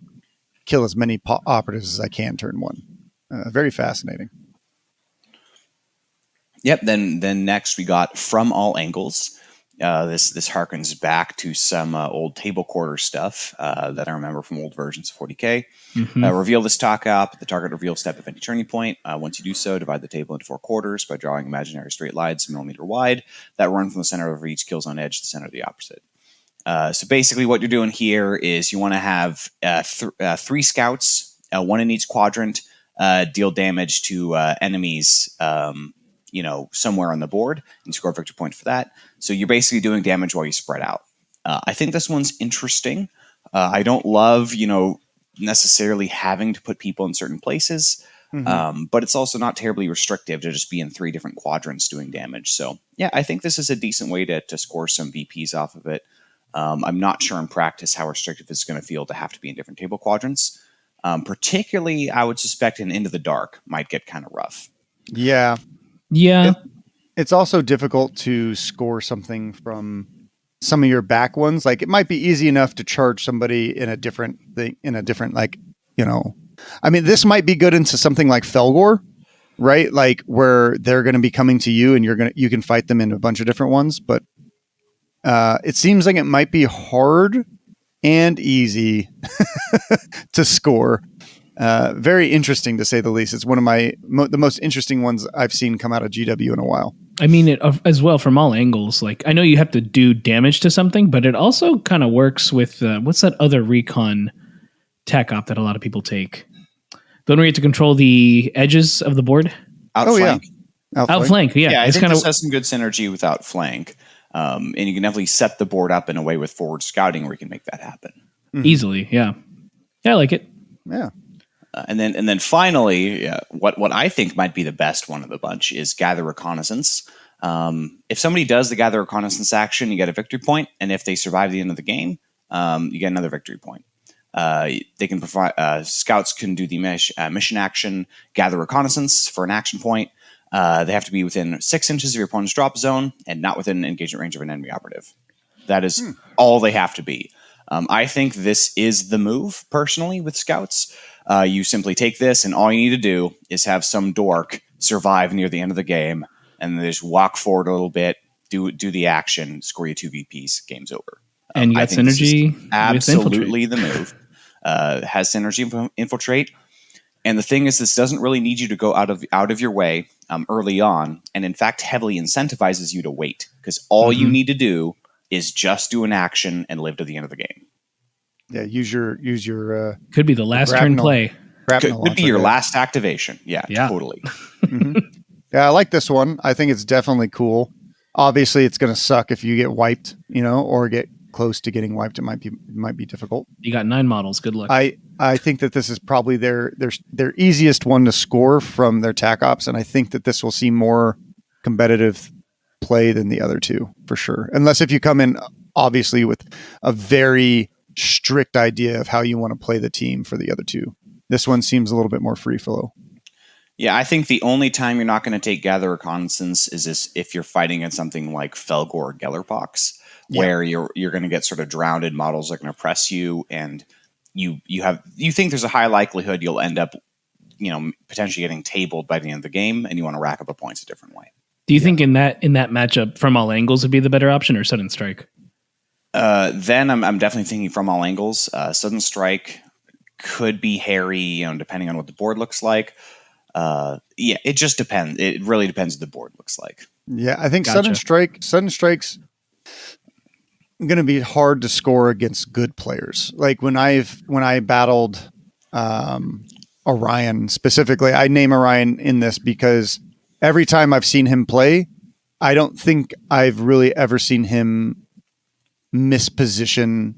kill as many operatives as I can turn one. Very fascinating. Yep. Then next we got From All Angles. This harkens back to some old table quarter stuff that I remember from old versions of 40k. Reveal this talk up at the target reveal step of any turning point. Once you do so, divide the table into 4 quarters by drawing imaginary straight lines a millimeter wide that run from the center of each kill zone edge to the center of the opposite. So basically what you're doing here is you want to have 3 scouts, 1 in each quadrant, deal damage to enemies somewhere on the board and score a victory point for that. So you're basically doing damage while you spread out. I think this one's interesting. I don't love, necessarily having to put people in certain places, but it's also not terribly restrictive to just be in 3 different quadrants doing damage. So yeah, I think this is a decent way to score some VPs off of it. I'm not sure in practice how restrictive it's going to feel to have to be in different table quadrants. Particularly, I would suspect an Into the Dark might get kind of rough. Yeah. Yeah. It's also difficult to score something from some of your back ones. Like, it might be easy enough to charge somebody in a different thing, I mean, this might be good into something like Felgor, right? Like, where they're going to be coming to you and you can fight them in a bunch of different ones. But it seems like it might be hard and easy to score. Very interesting, to say the least. It's one of the most interesting ones I've seen come out of GW in a while. I mean, it as well from all angles. Like, I know you have to do damage to something, but it also kind of works with what's that other recon tech op that a lot of people take? The one where you have to control the edges of the board. Outflank. Yeah. Outflank. Yeah, I it's think kind this of has some good synergy with Outflank. And you can definitely set the board up in a way with forward scouting where you can make that happen easily. Yeah, I like it. Yeah. And then finally, what I think might be the best one of the bunch is Gather Reconnaissance. If somebody does the Gather Reconnaissance action, you get a victory point, and if they survive the end of the game, you get another victory point. They can provide scouts can do the mission action Gather Reconnaissance for an action point. They have to be within 6 inches of your opponent's drop zone and not within engagement range of an enemy operative. That is all they have to be. I think this is the move, personally, with scouts. You simply take this, and all you need to do is have some dork survive near the end of the game, and then just walk forward a little bit, do the action, score you 2 VPs, game's over. And you got synergy. Absolutely the move. Has synergy with Infiltrate. And the thing is, this doesn't really need you to go out of your way early on, and in fact heavily incentivizes you to wait, because all you need to do is just do an action and live to the end of the game. Yeah, use your could be the last turn play. Could be your last activation. Yeah. Totally. Yeah, I like this one. I think it's definitely cool. Obviously, it's going to suck if you get wiped, or get close to getting wiped. It might be difficult. You got 9 models. Good luck. I think that this is probably their easiest one to score from their TAC ops, and I think that this will see more competitive play than the other 2 for sure. Unless if you come in obviously with a very strict idea of how you want to play the team for the other 2. This one seems a little bit more free flow. Yeah, I think the only time you're not going to take Gather Reconnaissance is if you're fighting in something like Felgor or Gellerpox, where you're going to get sort of drowned in models that are going to press you, and you think there's a high likelihood you'll end up, potentially getting tabled by the end of the game, and you want to rack up the points a different way. Do you think in that matchup, From All Angles would be the better option, or Sudden Strike? Then I'm definitely thinking From All Angles. Sudden Strike could be hairy, depending on what the board looks like. It just depends. It really depends what the board looks like. Yeah, I think Sudden Strike's going to be hard to score against good players. Like when I battled Orion specifically, I name Orion in this because every time I've seen him play, I don't think I've really ever seen him misposition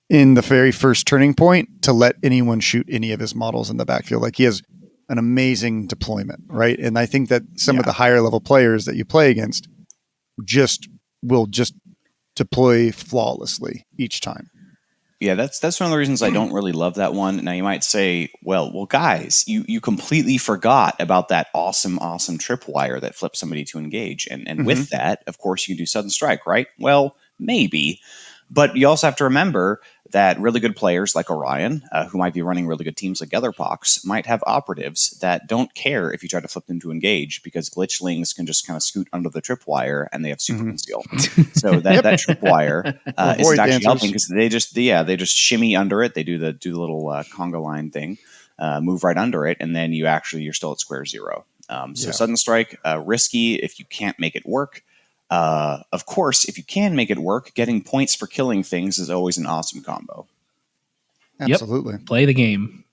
in the very first turning point to let anyone shoot any of his models in the backfield. Like he has an amazing deployment, right? And I think that some of the higher level players that you play against will just deploy flawlessly each time. Yeah, that's one of the reasons I don't really love that one. Now you might say, well, guys, you completely forgot about that awesome tripwire that flips somebody to engage, and with that, of course, you can do sudden strike, right? Well, maybe, but you also have to remember that really good players like Orion, who might be running really good teams like Otherpox, might have operatives that don't care if you try to flip them to engage because glitchlings can just kind of scoot under the tripwire and they have super conceal. So that tripwire is actually helping because they just shimmy under it. They do the little conga line thing, move right under it, and then you're still at square zero. So sudden strike, risky if you can't make it work. Of course, if you can make it work, getting points for killing things is always an awesome combo. Absolutely. Play the game.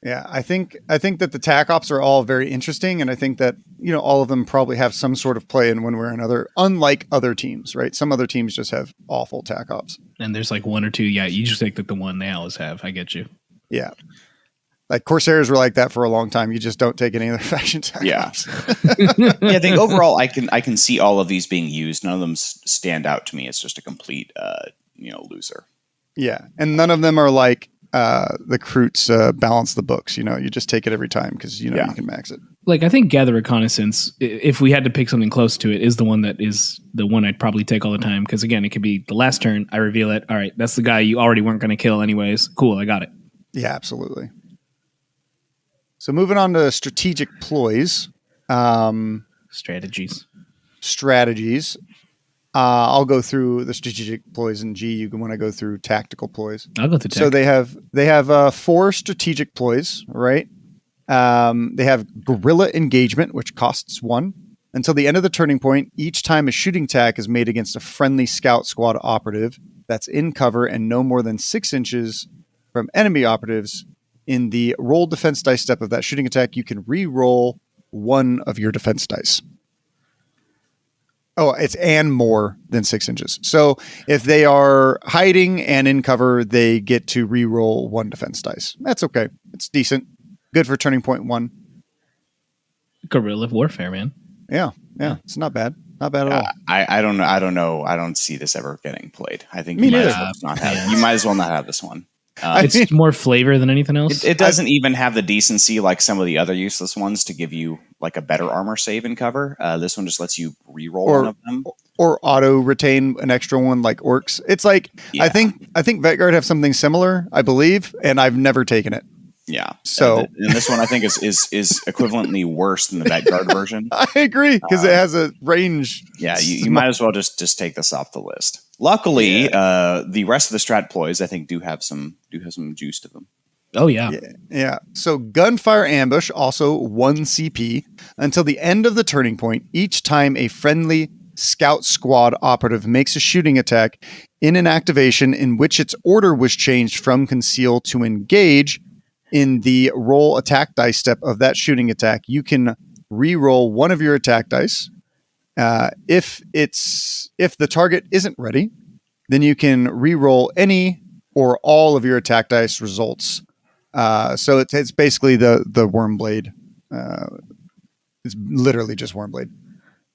Yeah, I think that the TAC ops are all very interesting, and I think that all of them probably have some sort of play in one way or another. Unlike other teams, right? Some other teams just have awful TAC ops, and there's like one or two. Yeah, you just take the one they always have. I get you. Yeah. Like Corsairs were like that for a long time. You just don't take any other faction TAC ops. I think overall I can see all of these being used. None of them stand out to me as just a complete loser. Yeah, and none of them are like the Kroots balance the books. You just take it every time because you can max it. Like I think Gather Reconnaissance, if we had to pick something close to it, is the one that is the one I'd probably take all the time. Because again, it could be the last turn, I reveal it. All right, that's the guy you already weren't going to kill anyways. Cool, I got it. Yeah, absolutely. So moving on to strategic ploys. Strategies. I'll go through the strategic ploys, and G, you can want to go through tactical ploys. I'll go through tech. So they have 4 strategic ploys, right? They have guerrilla engagement, which costs 1. Until the end of the turning point, each time a shooting attack is made against a friendly scout squad operative that's in cover and no more than 6 inches from enemy operatives, in the roll defense dice step of that shooting attack, you can re-roll 1 of your defense dice. Oh, it's and more than 6 inches. So if they are hiding and in cover, they get to re-roll 1 defense dice. That's okay. It's decent. Good for turning point 1. Guerrilla warfare, man. Yeah. It's not bad. Not bad at all. I don't know. I don't see this ever getting played. I think Me you might neither. as well not have. You might as well not have this one. It's more flavor than anything else. It doesn't even have the decency like some of the other useless ones to give you like a better armor save and cover. This one just lets you re-roll one of them. Or auto retain an extra one like orcs. It's like, I think Vetguard have something similar, I believe, and I've never taken it. Yeah. So and this one I think is equivalently worse than the Vanguard version. I agree because it has a range. Yeah, you might as well just take this off the list. Luckily, the rest of the strat ploys I think do have some juice to them. Oh yeah. So gunfire ambush, also 1 CP until the end of the turning point. Each time a friendly scout squad operative makes a shooting attack in an activation in which its order was changed from conceal to engage, in the roll attack dice step of that shooting attack, you can re-roll 1 of your attack dice. If the target isn't ready, then you can re-roll any or all of your attack dice results. So it's basically the Wormblade. It's literally just Wormblade.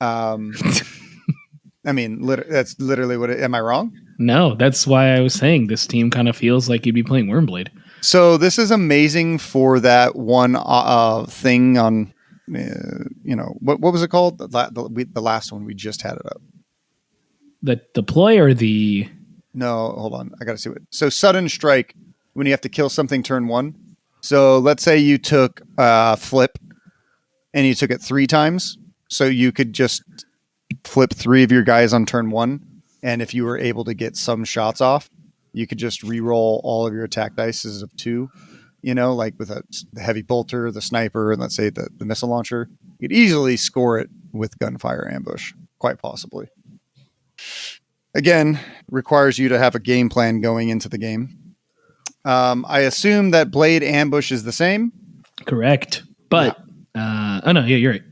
I mean, that's literally what am I wrong? No, that's why I was saying this team kind of feels like you'd be playing Wormblade. So this is amazing for that one thing on, what was it called? The last one we just had it up. The ploy or the... No, hold on. I got to see what. So sudden strike, when you have to kill something turn 1. So let's say you took flip and you took it 3 times. So you could just flip 3 of your guys on turn 1. And if you were able to get some shots off, you could just re-roll all of your attack dice of 2, like with the heavy bolter, the sniper, and let's say the missile launcher. You could easily score it with gunfire ambush, quite possibly. Again, requires you to have a game plan going into the game. I assume that blade ambush is the same. Correct. But, you're right.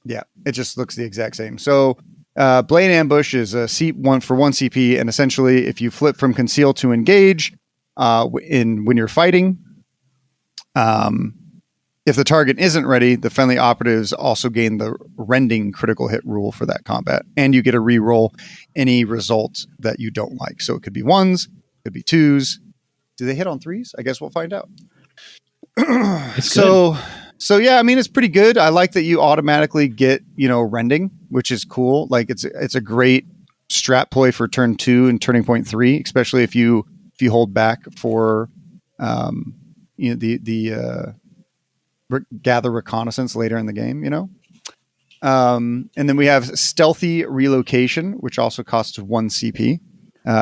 Yeah, it just looks the exact same. So blade ambush is a one for 1 CP, and essentially if you flip from conceal to engage when you're fighting, If the target isn't ready, the friendly operatives also gain the rending critical hit rule for that combat, and you get to re-roll any results that you don't like. So it could be 1s, it could be 2s. Do they hit on 3s? I guess we'll find out. So yeah, I mean, it's pretty good. I like that you automatically get, rending, which is cool. Like it's a great strat ploy for turn 2 and turning point 3, especially if you hold back for gather reconnaissance later in the game, and then we have stealthy relocation, which also costs 1 CP.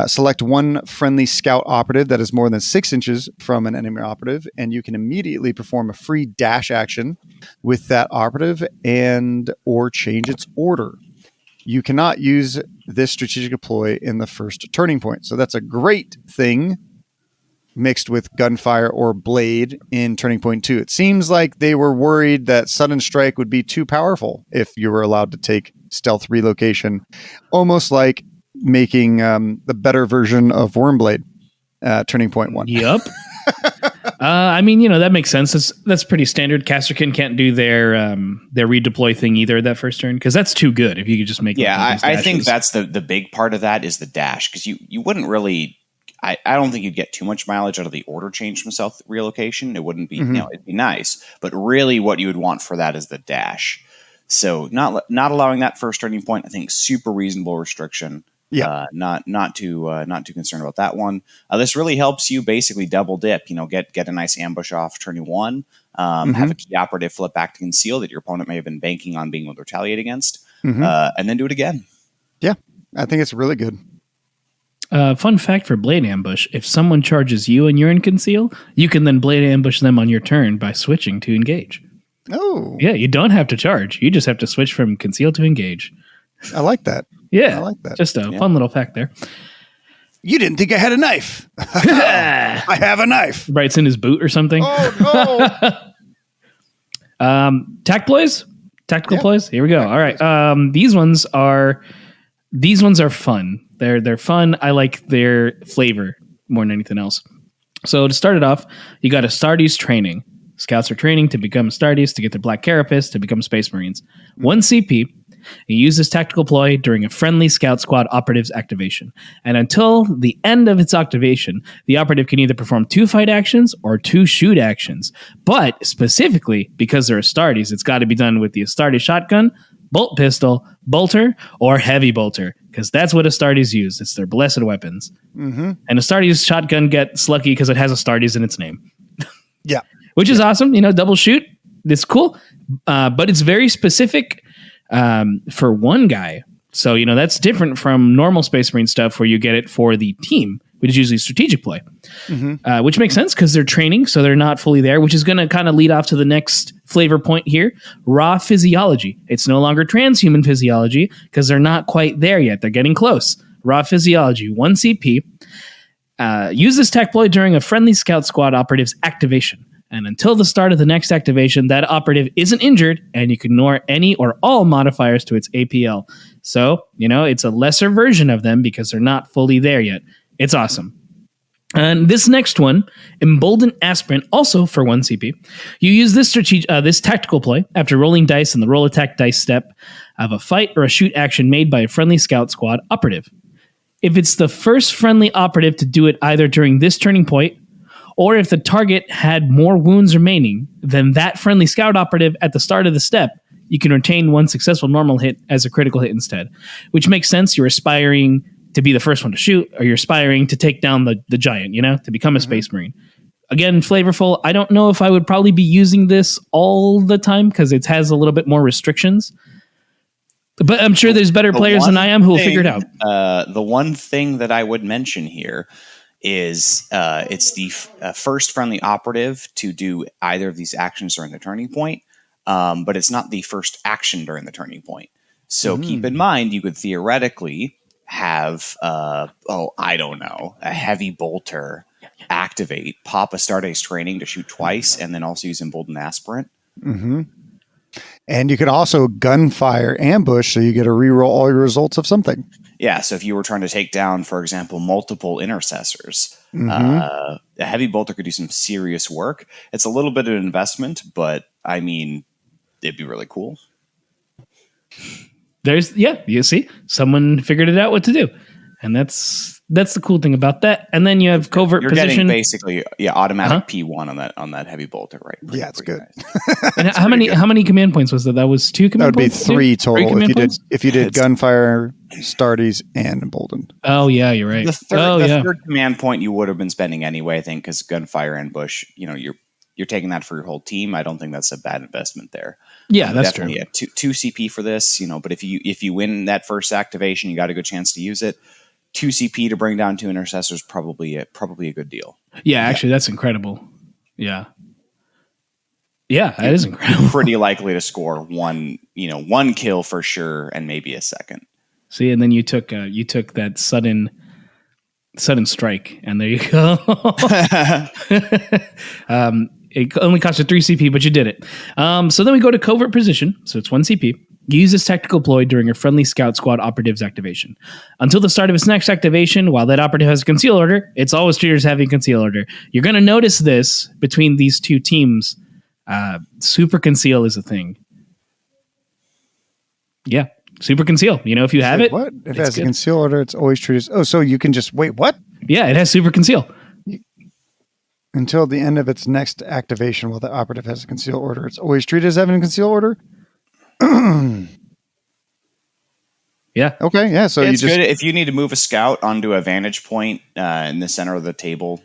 Select one friendly scout operative that is more than 6 inches from an enemy operative, and you can immediately perform a free dash action with that operative and or change its order. You cannot use this strategic deploy in the first turning point. So that's a great thing mixed with gunfire or blade in turning point 2. It seems like they were worried that sudden strike would be too powerful if you were allowed to take stealth relocation, almost like making the better version of Wormblade turning point 1. Yep. I mean, that makes sense. That's pretty standard. Casterkin can't do their redeploy thing either that first turn, because that's too good if you could just make I think that's the big part of that is the dash, because you wouldn't really I don't think you'd get too much mileage out of the order change from stealth relocation. It wouldn't be it'd be nice, but really what you would want for that is the dash. So not allowing that first turning point, I think super reasonable restriction. Yeah, not too concerned about that one. This really helps you basically double dip. Get a nice ambush off turning 1. Have a key operative flip back to conceal that your opponent may have been banking on being able to retaliate against, and then do it again. Yeah, I think it's really good. Fun fact for blade ambush: if someone charges you and you're in conceal, you can then blade ambush them on your turn by switching to engage. Oh, yeah, you don't have to charge; you just have to switch from conceal to engage. I like that. Yeah, I like that. Just a fun little fact there. You didn't think I had a knife. I have a knife. Right, it's in his boot or something. Oh, no. Tactical ploys. Here we go. All right. These ones are fun. They're fun. I like their flavor more than anything else. So to start it off, you got Astartes training. Scouts are training to become Astartes to get their Black Carapace to become Space Marines. 1 CP. You use this tactical ploy during a friendly scout squad operative's activation. And until the end of its activation, the operative can either perform 2 fight actions or 2 shoot actions. But specifically, because they're Astartes, it's got to be done with the Astartes shotgun, bolt pistol, bolter, or heavy bolter, because that's what Astartes use. It's their blessed weapons. And Astartes shotgun gets lucky because it has Astartes in its name. Yeah. Which is awesome. Double shoot. It's cool. But it's very specific for one guy. So, that's different from normal Space Marine stuff where you get it for the team, which is usually strategic play, which makes sense because they're training, so they're not fully there, which is going to kind of lead off to the next flavor point here. Raw physiology. It's no longer transhuman physiology because they're not quite there yet. They're getting close. Raw physiology, 1 CP. Use this tech ploy during a friendly scout squad operative's activation. And until the start of the next activation, that operative isn't injured, and you can ignore any or all modifiers to its APL. So, it's a lesser version of them because they're not fully there yet. It's awesome. And this next one, Emboldened Aspirant, also for 1 CP. You use this this tactical ploy after rolling dice in the roll attack dice step of a fight or a shoot action made by a friendly scout squad operative. If it's the first friendly operative to do it either during this turning point, or if the target had more wounds remaining than that friendly scout operative at the start of the step, you can retain 1 successful normal hit as a critical hit instead, which makes sense. You're aspiring to be the first one to shoot, or you're aspiring to take down the giant, to become a Space Marine. Again, flavorful. I don't know if I would probably be using this all the time because it has a little bit more restrictions. But I'm sure there's better players than I am who will figure it out. The one thing that I would mention here is it's the first friendly operative to do either of these actions during the turning point, but it's not the first action during the turning point. So keep in mind, you could theoretically have, I don't know, a heavy bolter activate, pop Astartes training to shoot twice, and then also use Emboldened Aspirant. And you can also gunfire ambush, so you get to reroll all your results of something. Yeah, so if you were trying to take down, for example, multiple intercessors, a heavy bolter could do some serious work. It's a little bit of an investment, but I mean, it'd be really cool. You see, someone figured it out what to do, and that's the cool thing about that. And then you have covert You're position. getting basically automatic P1 on that heavy bolter, right? Yeah, it's good. And how many command points was that? That was 2 That command would be points. 3 total if you did It's- gunfire, starties, and emboldened. Oh yeah, you're right. The third command point you would have been spending anyway, I think, because gunfire and bush, you're taking that for your whole team. I don't think that's a bad investment there. Yeah, that's true. Yeah, two CP for this, but if you win that first activation, you got a good chance to use it. 2 CP to bring down 2 intercessors, probably a good deal. Yeah, actually, that's incredible. Yeah, that is incredible. Pretty likely to score one kill for sure, and maybe a second. See, and then you took that sudden strike, and there you go. It only cost you 3 CP, but you did it. So then we go to covert position. So it's 1 CP. You use this tactical ploy during a friendly scout squad operative's activation. Until the start of its next activation, while that operative has a conceal order, it's always treated as having a conceal order. You're going to notice this between these two teams. Super conceal is a thing. Yeah, super conceal. If you have it. What? If it has a conceal order, it's always treated. Oh, so you can just wait. What? Yeah, it has super conceal. Until the end of its next activation, while the operative has a conceal order, it's always treated as having a conceal order. Yeah. Okay. Yeah. So it's good if you need to move a scout onto a vantage point in the center of the table,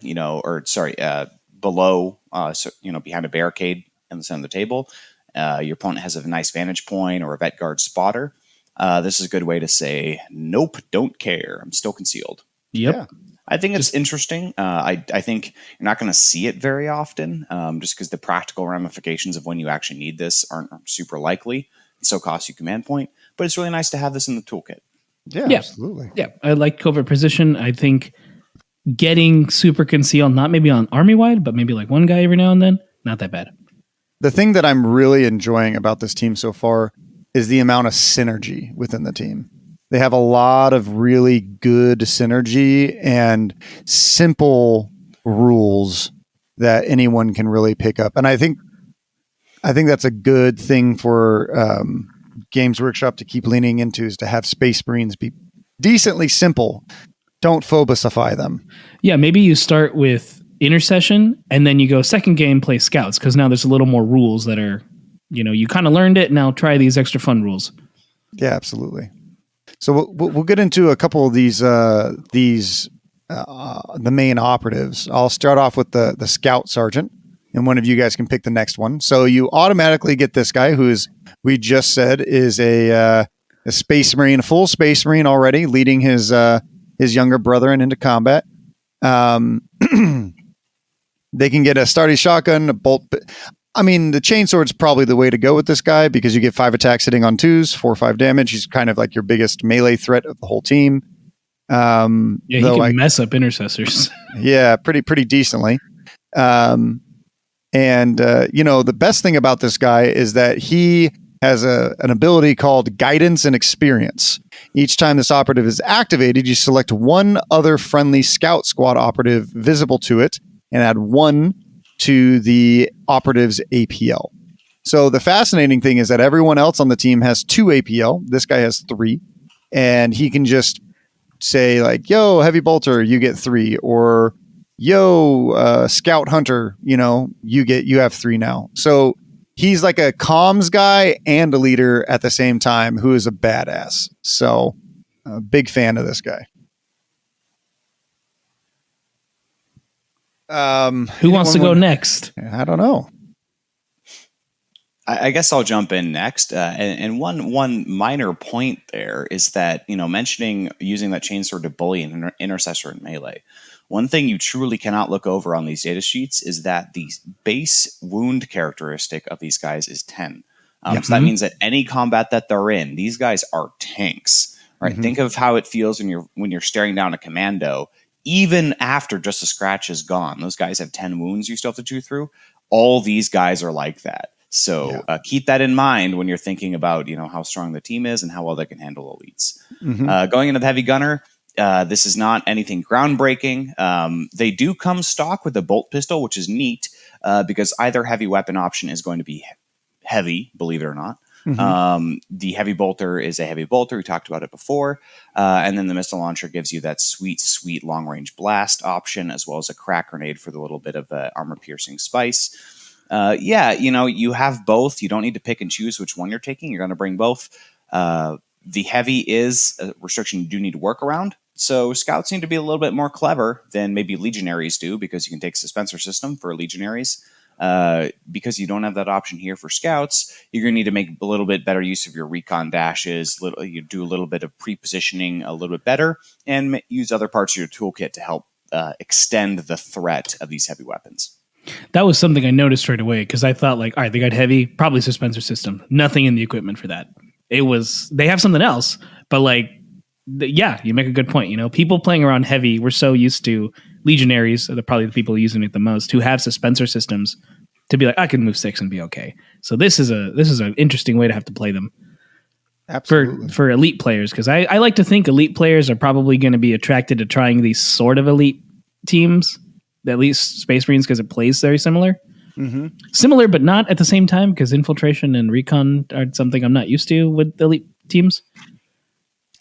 below, behind a barricade in the center of the table. Your opponent has a nice vantage point or a vet guard spotter. This is a good way to say, nope, don't care. I'm still concealed. Yep. Yeah. I think it's interesting. I think you're not going to see it very often, just because the practical ramifications of when you actually need this aren't super likely. It still costs you command point, but it's really nice to have this in the toolkit. Yeah, absolutely. Yeah, I like covert position. I think getting super conceal, not maybe on army wide, but maybe like one guy every now and then, not that bad. The thing that I'm really enjoying about this team so far is the amount of synergy within the team. They have a lot of really good synergy and simple rules that anyone can really pick up. And I think that's a good thing for Games Workshop to keep leaning into, is to have Space Marines be decently simple. Don't phobosify them. Yeah, maybe you start with intercession and then you go second game, play scouts, because now there's a little more rules that are, you kind of learned it. Now try these extra fun rules. Yeah, absolutely. So we'll get into a couple of these the main operatives. I'll start off with the scout sergeant, and one of you guys can pick the next one. So you automatically get this guy, we just said is a space marine, full space marine already, leading his younger brethren into combat. They can get a starty shotgun, a bolt. I mean, the chainsword's probably the way to go with this guy, because you get 5 attacks hitting on 2s, 4 or 5 damage. He's kind of like your biggest melee threat of the whole team. He can mess up intercessors. Yeah, pretty decently. The best thing about this guy is that he has an ability called Guidance and Experience. Each time this operative is activated, you select one other friendly scout squad operative visible to it and add 1 to the operative's APL. So the fascinating thing is that everyone else on the team has 2 APL. This guy has 3, and he can just say like, yo, heavy bolter, you get 3, or yo, scout hunter, you have 3 now. So he's like a comms guy and a leader at the same time, who is a badass. So a big fan of this guy. Who wants to go next? I don't know. I guess I'll jump in next. And one minor point there is that, mentioning using that chainsword to bully an intercessor in melee. One thing you truly cannot look over on these data sheets is that the base wound characteristic of these guys is 10. So that means that any combat that they're in, these guys are tanks, right? Mm-hmm. Think of how it feels when you're staring down a commando. Even after just a scratch is gone, those guys have 10 wounds you still have to chew through. All these guys are like that. So keep that in mind when you're thinking about, how strong the team is and how well they can handle elites. Mm-hmm. Going into the heavy gunner, this is not anything groundbreaking. They do come stock with a bolt pistol, which is neat because either heavy weapon option is going to be heavy, believe it or not. Mhm. The heavy bolter is a heavy bolter. We talked about it before. And then the missile launcher gives you that sweet long range blast option, as well as a crack grenade for the little bit of armor piercing spice. You have both. You don't need to pick and choose which one you're taking. You're going to bring both. The heavy is a restriction you do need to work around. So scouts need to be a little bit more clever than maybe legionaries do, because you can take suspensor system for legionaries. Because you don't have that option here for scouts, you're going to need to make a little bit better use of your recon dashes. You do a little bit of pre-positioning a little bit better, and use other parts of your toolkit to help extend the threat of these heavy weapons. That was something I noticed right away, because I thought, like, all right, they got heavy, probably suspensor system. Nothing in the equipment for that. They have something else, but like, you make a good point. You know, people playing around heavy, we're so used to legionaries, are probably the people using it the most, who have suspensor systems to be like, I can move 6 and be okay. So this is an interesting way to have to play them. Absolutely. For elite players, because I like to think elite players are probably going to be attracted to trying these sort of elite teams, at least Space Marines, because it plays very similar. Mhm. Similar, but not at the same time, because infiltration and recon are something I'm not used to with elite teams.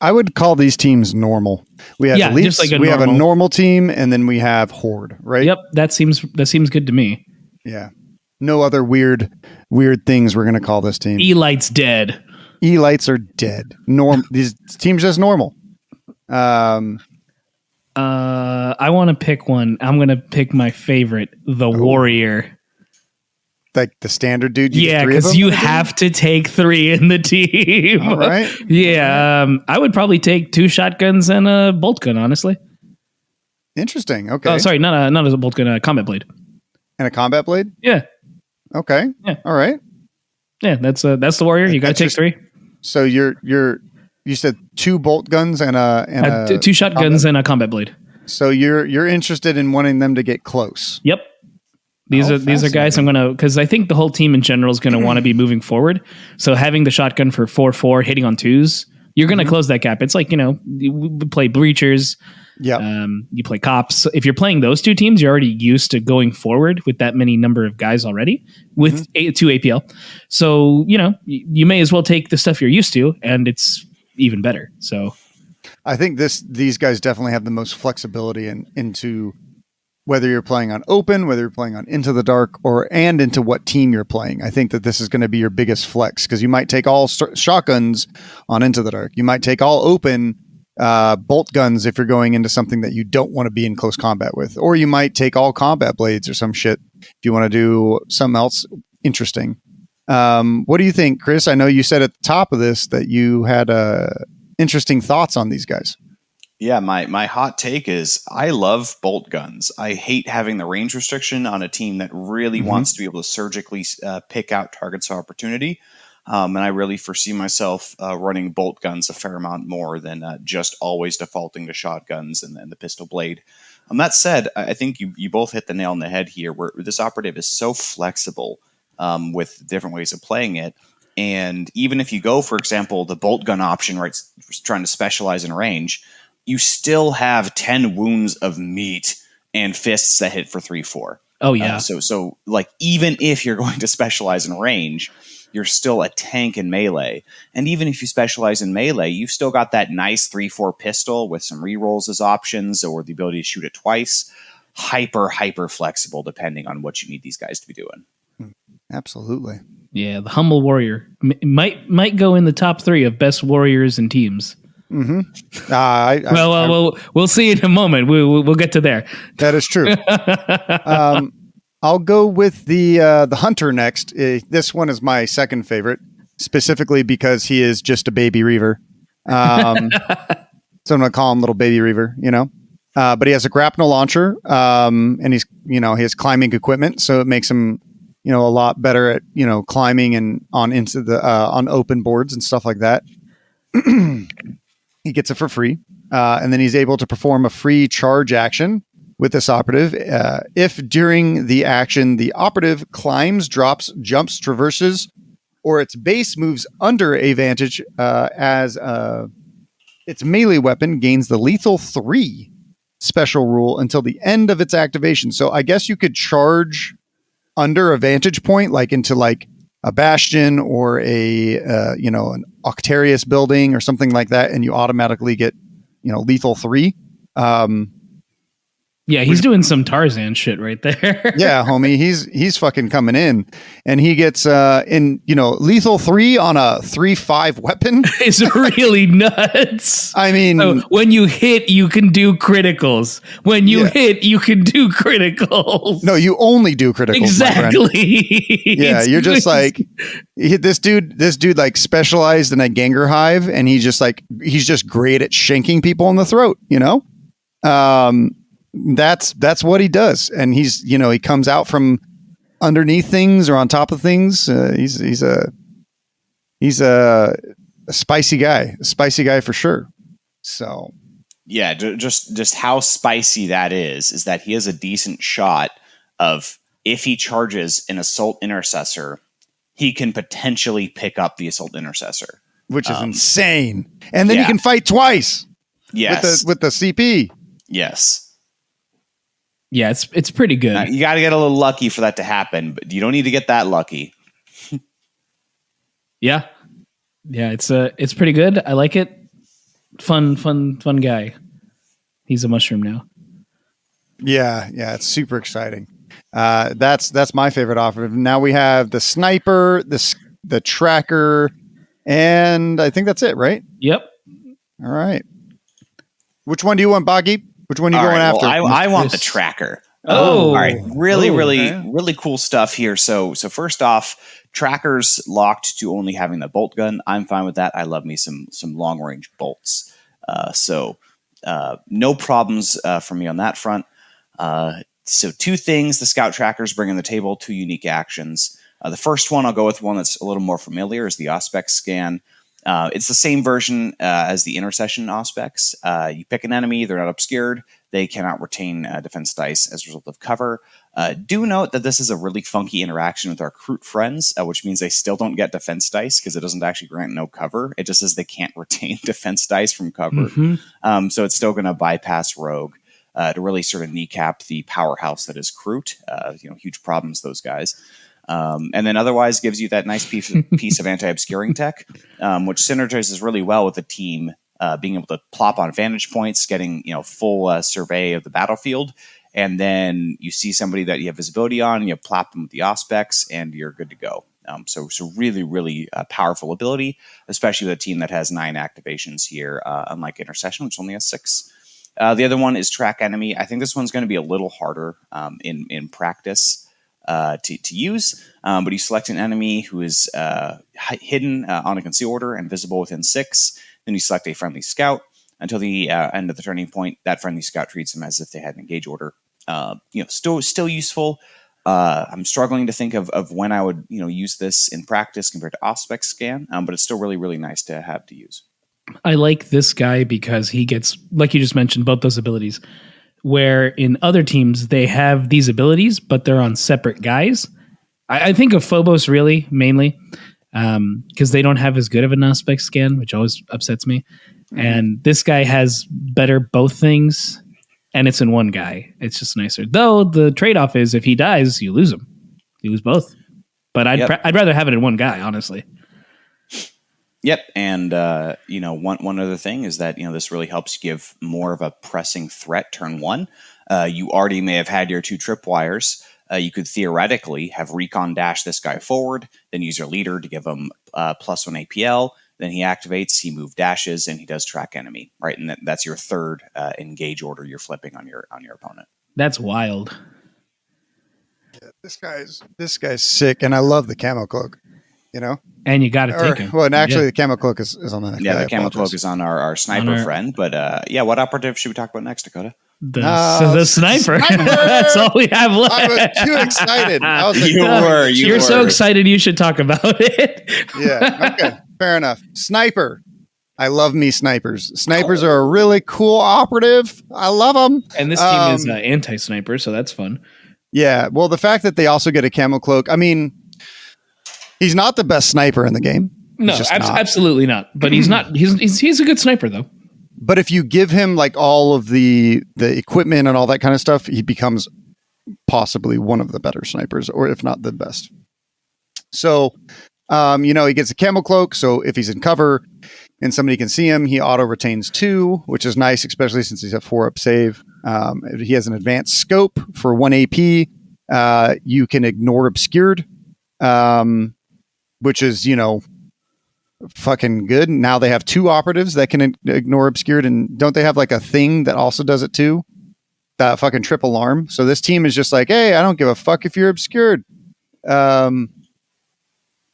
I would call these teams normal. We have elites, just like we have a normal team, and then we have horde, right? Yep, that seems good to me. Yeah. No other weird things we're going to call this team. Elite's dead. Elites are dead. These teams just normal. I want to pick one. I'm going to pick my favorite, the Warrior. Like the standard dude? Because you have to take 3 in the team. All right. Yeah. I would probably take 2 shotguns and a bolt gun, honestly. Interesting. Okay. Oh, sorry. Not a bolt gun, a combat blade. And a combat blade? Yeah. Okay. Yeah. All right. Yeah, that's the Warrior. You got to take 3. So you said 2 bolt guns and 2 shotguns and a combat blade. So you're interested in wanting them to get close. Yep. These are guys I'm gonna, because I think the whole team in general is gonna want to be moving forward. So having the shotgun for 4/4 hitting on 2s, you're gonna close that gap. It's like, you play breachers. Yeah. You play cops. If you're playing those 2 teams, you're already used to going forward with that many number of guys already with 2 APL. So you may as well take the stuff you're used to, and it's even better. So I think these guys definitely have the most flexibility into whether you're playing on open, whether you're playing on Into the Dark, and into what team you're playing. I think that this is going to be your biggest flex, because you might take all shotguns on Into the Dark. You might take all open bolt guns if you're going into something that you don't want to be in close combat with. Or you might take all combat blades or some shit if you want to do something else interesting. What do you think, Chris? I know you said at the top of this that you had interesting thoughts on these guys. Yeah, my hot take is I love bolt guns. I hate having the range restriction on a team that really wants to be able to surgically pick out targets of opportunity. And I really foresee myself running bolt guns a fair amount more than just always defaulting to shotguns and the pistol blade. That said, I think you both hit the nail on the head here, where this operative is so flexible with different ways of playing it. And even if you go, for example, the bolt gun option, right, trying to specialize in range, you still have 10 wounds of meat and fists that hit for 3/4. Oh yeah. So like, even if you're going to specialize in range, you're still a tank in melee. And even if you specialize in melee, you've still got that nice 3/4 pistol with some rerolls as options, or the ability to shoot it twice. Hyper flexible depending on what you need these guys to be doing. Absolutely. Yeah, the humble warrior might go in the top 3 of best warriors and teams. Mm-hmm. We'll see in a moment. We'll get to there. That is true. I'll go with the hunter next. This one is my second favorite, specifically because he is just a baby reaver. So I'm gonna call him little baby reaver. But he has a grapnel launcher, and he has climbing equipment, so it makes him a lot better at climbing and on open boards and stuff like that. He gets it for free, and then he's able to perform a free charge action with this operative. If during the action the operative climbs, drops, jumps, traverses, or its base moves under a vantage, as its melee weapon gains the lethal 3 special rule until the end of its activation. So I guess you could charge under a vantage point, like into bastion or an Octarius building or something like that, and you automatically get lethal 3. Yeah, he's doing some Tarzan shit right there. Yeah, homie, he's fucking coming in, and he gets lethal 3 on a 3/5 weapon. It's really nuts. I mean, so when you hit, you can do criticals. When you hit, you can do criticals. No, you only do criticals. Exactly. Yeah, you're just like this dude like specialized in a Ganger Hive, and he's just great at shanking people in the throat. That's what he does, and he comes out from underneath things or on top of things. He's a spicy guy for sure. So yeah, just how spicy that is that he has a decent shot of, if he charges an assault intercessor, he can potentially pick up the assault intercessor, which is insane. And then he can fight twice. Yes, with the CP. Yes. Yeah, it's pretty good. You got to get a little lucky for that to happen, but you don't need to get that lucky. Yeah, it's pretty good. I like it. Fun guy. He's a mushroom now. Yeah, it's super exciting. That's my favorite operative. Now we have the sniper, the tracker, and I think that's it, right? Yep. All right. Which one do you want, Boggy? Which one are you going after? Well, I want the tracker. Oh, all right. Really cool stuff here. So first off, trackers locked to only having the bolt gun. I'm fine with that. I love me some long range bolts. So no problems for me on that front. So 2 things the scout trackers bring on the table, 2 unique actions. The first one, I'll go with one that's a little more familiar, is the Auspex scan. It's the same version as the intercession Auspex. You pick an enemy, they're not obscured, they cannot retain defense dice as a result of cover. Do note that this is a really funky interaction with our Kroot friends, which means they still don't get defense dice because it doesn't actually grant no cover. It just says they can't retain defense dice from cover. Mm-hmm. So it's still going to bypass Rogue to really sort of kneecap the powerhouse that is Kroot. Huge problems, those guys. And then otherwise gives you that nice piece of anti-obscuring tech, which synergizes really well with the team being able to plop on vantage points, getting full survey of the battlefield, and then you see somebody that you have visibility on, and you plop them with the Auspex, and you're good to go. So really, really powerful ability, especially with a team that has 9 activations here, unlike Intercession, which only has 6. The other one is Track Enemy. I think this one's going to be a little harder in practice to use, but you select an enemy who is hidden on a conceal order and visible within 6. Then you select a friendly scout. Until the end of the turning point, that friendly scout treats them as if they had an engage order. Still useful. I'm struggling to think of when I would use this in practice compared to Auspex scan, but it's still really, really nice to have to use. I like this guy because he gets, like you just mentioned, both those abilities. Where in other teams they have these abilities, but they're on separate guys. I think of Phobos really mainly because they don't have as good of an Auspex scan, which always upsets me. Mm-hmm. And this guy has better both things, and it's in one guy. It's just nicer. Though the trade-off is if he dies, you lose him. You lose both. But I'd rather have it in one guy, honestly. Yep, and one other thing is that this really helps give more of a pressing threat turn 1. You already may have had your 2 tripwires. You could theoretically have recon dash this guy forward, then use your leader to give him +1 APL. Then he activates, he move dashes, and he does track enemy. Right, and that's your 3rd engage order you're flipping on your opponent. That's wild. Yeah, this guy's sick, and I love the camo cloak. And you got to take him. Well, and actually, the camo cloak is on the next guy. The camo cloak is on our sniper friend. But what operative should we talk about next, Dakotah? The sniper. That's all we have left. I was too excited. I was like, You're so excited you should talk about it. Yeah. Okay. Fair enough. Sniper. I love me snipers. Snipers are a really cool operative. I love them. And this team is anti-sniper, so that's fun. Yeah. Well, the fact that they also get a camo cloak, I mean, he's not the best sniper in the game. No, absolutely not. But he's not. He's a good sniper, though. But if you give him like all of the equipment and all that kind of stuff, he becomes possibly one of the better snipers, or if not the best. So, he gets a camel cloak. So if he's in cover and somebody can see him, he auto retains 2, which is nice, especially since he's a 4-up save. He has an advanced scope for 1 AP. You can ignore obscured, which is, fucking good. Now they have 2 operatives that can ignore obscured, and don't they have like a thing that also does it too? That fucking trip alarm. So this team is just like, hey, I don't give a fuck if you're obscured.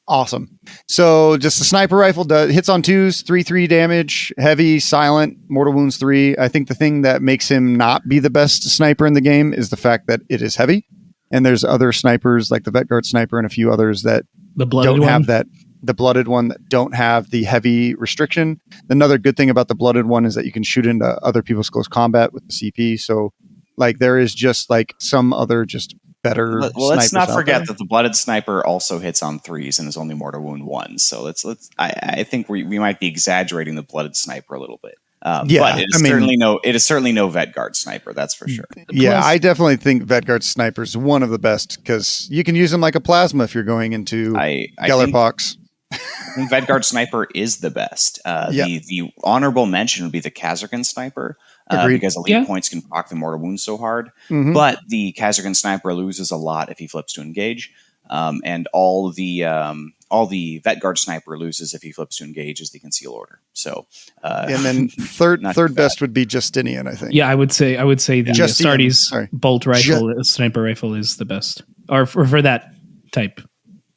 Awesome. So just the sniper rifle hits on 2s, 3/3 damage, heavy, silent, mortal wounds 3. I think the thing that makes him not be the best sniper in the game is the fact that it is heavy. And there's other snipers like the Vetguard sniper and a few others that don't have that. The blooded one that don't have the heavy restriction. Another good thing about the blooded one is that you can shoot into other people's close combat with the CP. So like there is just like some other just better. Well, let's not forget that the blooded sniper also hits on 3s and is only mortal wound 1. So I think we might be exaggerating the blooded sniper a little bit. But it is certainly no Vetguard sniper, that's for sure. Yeah, I definitely think Vetguard sniper is one of the best because you can use them like a plasma if you're going into Gellerpox. I think Vetguard sniper is the best. The honorable mention would be the Kazarkan sniper because elite points can proc the mortal wounds so hard. Mm-hmm. But the Kazarkan sniper loses a lot if he flips to engage, and all the Vetguard sniper loses if he flips to engage as the conceal order. So, and then third best would be Justinian, I think. Yeah, I would say the Astartes bolt rifle, sniper rifle is the best, or for that type.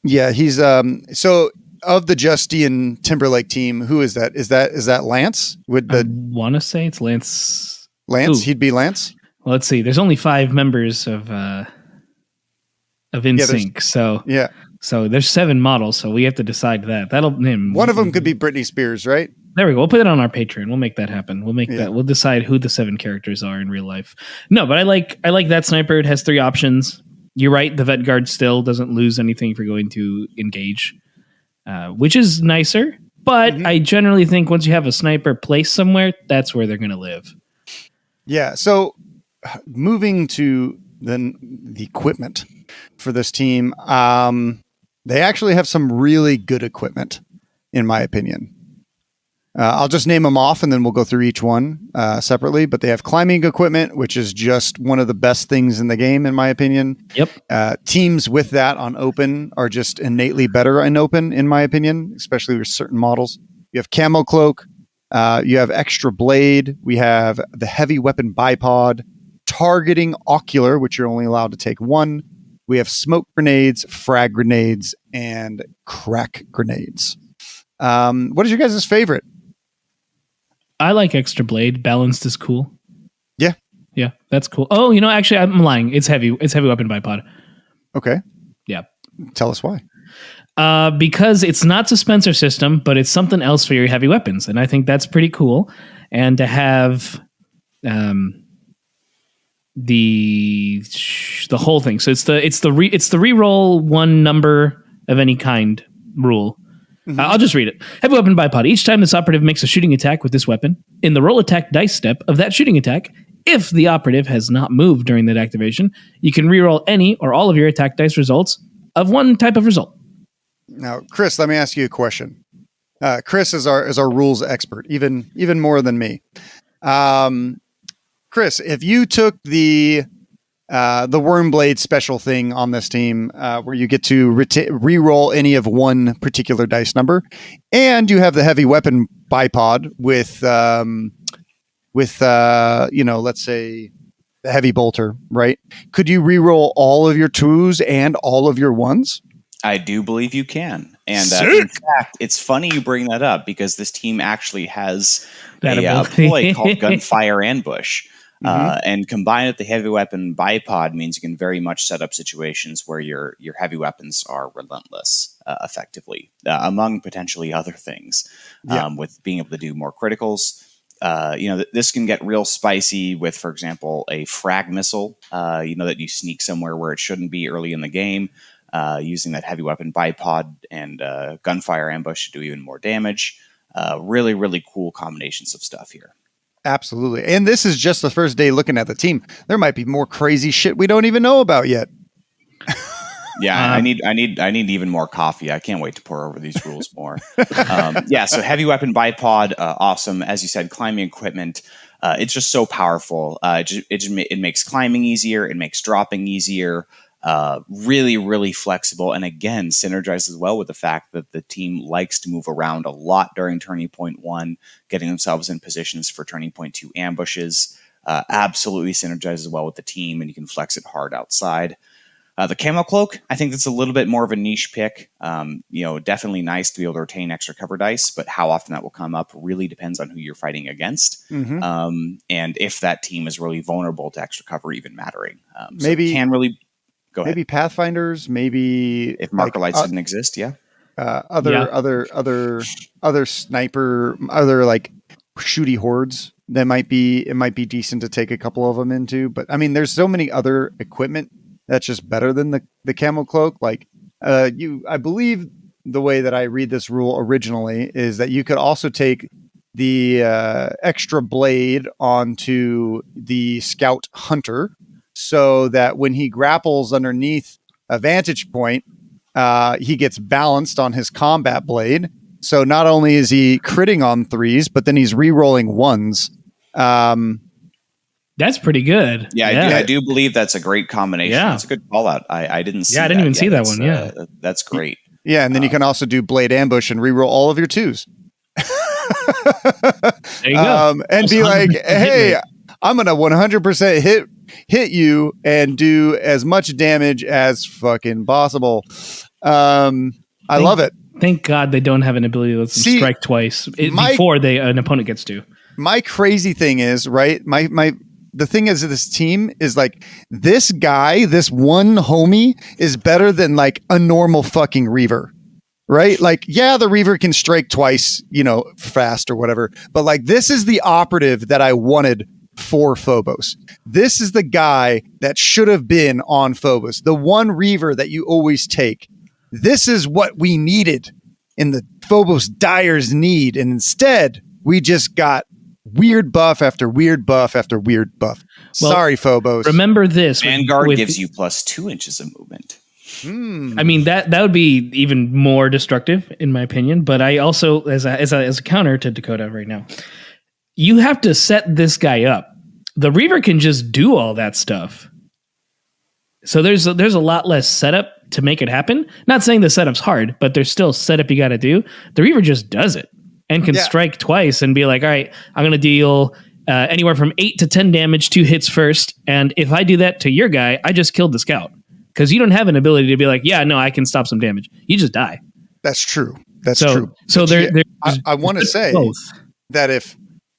Yeah, he's so. Of the Justian Timberlake team, who is that? Is that Lance? I want to say it's Lance. Lance? Ooh. He'd be Lance? Well, let's see. There's only 5 members of InSync. So there's 7 models, so we have to decide that. That'll name one of them could be Britney Spears, right? There we go. We'll put it on our Patreon. We'll make that happen. We'll make that. We'll decide who the 7 characters are in real life. No, but I like that sniper. It has 3 options. You're right. The Vetguard still doesn't lose anything if you're going to engage. Which is nicer, but I generally think once you have a sniper placed somewhere, that's where they're going to live. Yeah. So moving to the equipment for this team, they actually have some really good equipment, in my opinion. I'll just name them off and then we'll go through each one separately. But they have climbing equipment, which is just one of the best things in the game, in my opinion. Yep. Teams with that on open are just innately better in open, in my opinion, especially with certain models. You have camo cloak. You have extra blade. We have the heavy weapon bipod, targeting ocular, which you're only allowed to take 1. We have smoke grenades, frag grenades, and crack grenades. What is your guys' favorite? I like extra blade. Balanced is cool. Yeah, that's cool. Oh, actually, I'm lying. It's heavy. It's heavy weapon bipod. Okay. Yeah. Tell us why. Because it's not suspensor system, but it's something else for your heavy weapons, and I think that's pretty cool. And to have the whole thing. So it's the reroll 1 number of any kind rule. Mm-hmm. I'll just read it. Heavy weapon bipod. Each time this operative makes a shooting attack with this weapon, in the roll attack dice step of that shooting attack, if the operative has not moved during that activation, you can reroll any or all of your attack dice results of 1 type of result. Now, Chris, let me ask you a question. Chris is our rules expert, even more than me. Chris, if you took the Wormblade special thing on this team, where you get to re-roll any of 1 particular dice number, and you have the heavy weapon bipod with let's say the heavy bolter, right? Could you re-roll all of your 2s and all of your 1s? I do believe you can. And in fact, it's funny you bring that up because this team actually has a ploy called Gunfire Ambush. And combined with the heavy weapon bipod means you can very much set up situations where your heavy weapons are relentless, effectively, among potentially other things, with being able to do more criticals. This can get real spicy with, for example, a frag missile, that you sneak somewhere where it shouldn't be early in the game, using that heavy weapon bipod and gunfire ambush to do even more damage. Really, really cool combinations of stuff here. Absolutely. And this is just the first day looking at the team. There might be more crazy shit we don't even know about yet. Yeah, I need even more coffee. I can't wait to pour over these rules more. So heavy weapon bipod, awesome. As you said, climbing equipment. It's just so powerful. It makes climbing easier. It makes dropping easier. Really, really flexible, and again, synergizes well with the fact that the team likes to move around a lot during Turning Point 1, getting themselves in positions for Turning Point 2 ambushes. Absolutely synergizes well with the team, and you can flex it hard outside. The camo cloak, I think that's a little bit more of a niche pick. Definitely nice to be able to retain extra cover dice, but how often that will come up really depends on who you're fighting against, and if that team is really vulnerable to extra cover even mattering. Maybe can really go ahead. Maybe Pathfinders, maybe If marker lights didn't exist, other sniper, other like shooty hordes. It might be decent to take a couple of them into, but I mean, there's so many other equipment that's just better than the camo cloak. Like I believe the way that I read this rule originally is that you could also take the extra blade onto the scout hunter, so that when he grapples underneath a vantage point, he gets balanced on his combat blade. So not only is he critting on 3s, but then he's re-rolling 1s. That's pretty good. I do believe that's a great combination. Yeah. That's a good call out. I didn't see I didn't even see that one. Yeah. That's great. Yeah, and then you can also do blade ambush and re-roll all of your 2s. There you go. And be like, hey, I'm going to 100% hit you and do as much damage as fucking possible. I love it. Thank God they don't have an ability to let them strike twice before an opponent gets to. My crazy thing is, right? The thing is, this team is like, this guy, this one homie is better than like a normal fucking Reaver, right? Like, yeah, the Reaver can strike twice, fast or whatever, but like, this is the operative that I wanted for Phobos. This is the guy that should have been on Phobos, the one Reaver that you always take. This is what we needed in the Phobos Dyer's need. And instead, we just got weird buff after weird buff after weird buff. Well, sorry, Phobos. Remember this. Vanguard gives you plus 2 inches of movement. I mean, that would be even more destructive, in my opinion. But I also, as a counter to Dakotah right now, you have to set this guy up. The Reaver can just do all that stuff. So there's a lot less setup to make it happen. Not saying the setup's hard, but there's still setup you got to do. The Reaver just does it and can strike twice and be like, all right, I'm going to deal anywhere from 8 to 10 damage, 2 hits first. And if I do that to your guy, I just killed the scout. Because you don't have an ability to be like, yeah, no, I can stop some damage. You just die. That's true. That's true. So I want to say that if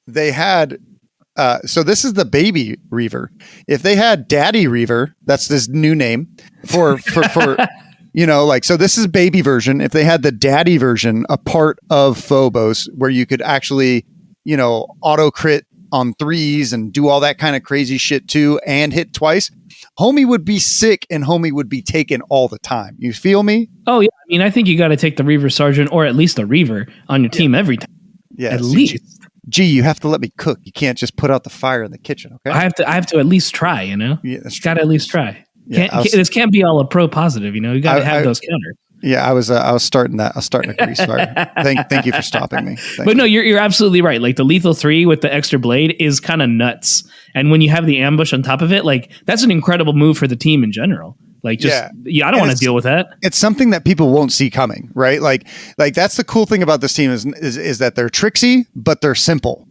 they had, so this is the baby Reaver. If they had Daddy Reaver, that's this new name for so this is baby version. If they had the daddy version, a part of Phobos where you could actually, auto crit on 3s and do all that kind of crazy shit too, and hit twice, homie would be sick and homie would be taken all the time. You feel me? Oh yeah. I mean, I think you got to take the Reaver Sergeant or at least a Reaver on your team every time. Yeah. At least. You have to let me cook. You can't just put out the fire in the kitchen. Okay. I have to at least try, Yeah, that's true. Got to at least try. Yeah, This can't be all a pro positive, You got to have those counters. Yeah, I was starting that. I was starting a grease fire. Thank you for stopping me. No, you're absolutely right. Like the lethal 3 with the extra blade is kind of nuts. And when you have the ambush on top of it, like that's an incredible move for the team in general. Like I don't want to deal with that. It's something that people won't see coming, right? Like that's the cool thing about this team is that they're tricksy, but they're simple,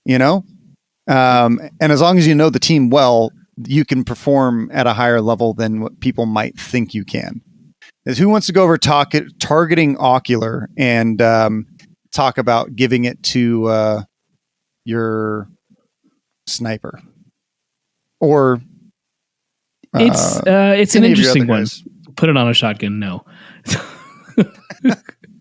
And as long as you know the team well, you can perform at a higher level than what people might think you can. Who wants to go over targeting ocular and talk about giving it to your sniper? Or it's an interesting one. Put it on a shotgun. No.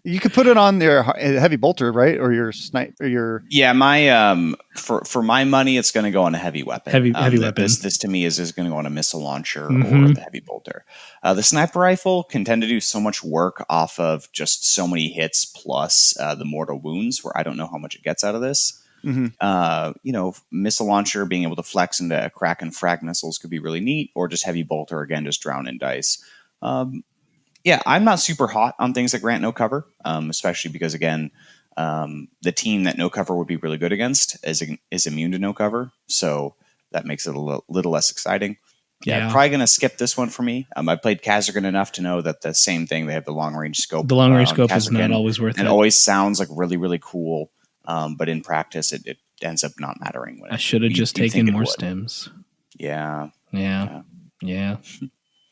You could put it on your heavy bolter, right? Or your sniper, or your... Yeah, my for my money, it's going to go on a heavy weapon. Heavy weapon. This to me is going to go on a missile launcher or the heavy bolter. The sniper rifle can tend to do so much work off of just so many hits plus the mortal wounds, where I don't know how much it gets out of this. Missile launcher being able to flex into crack and frag missiles could be really neat, or just heavy bolter again, just drown in dice. Yeah, I'm not super hot on things that grant no cover, especially because, again, the team that no cover would be really good against is immune to no cover. So that makes it a little less exciting. Yeah, probably going to skip this one for me. I played Kazargan enough to know that the same thing. They have the long-range scope. The long-range on scope is not Kazargan. always worth it. It always sounds like really, really cool, but in practice, it ends up not mattering. I should have just taken more stems. Yeah.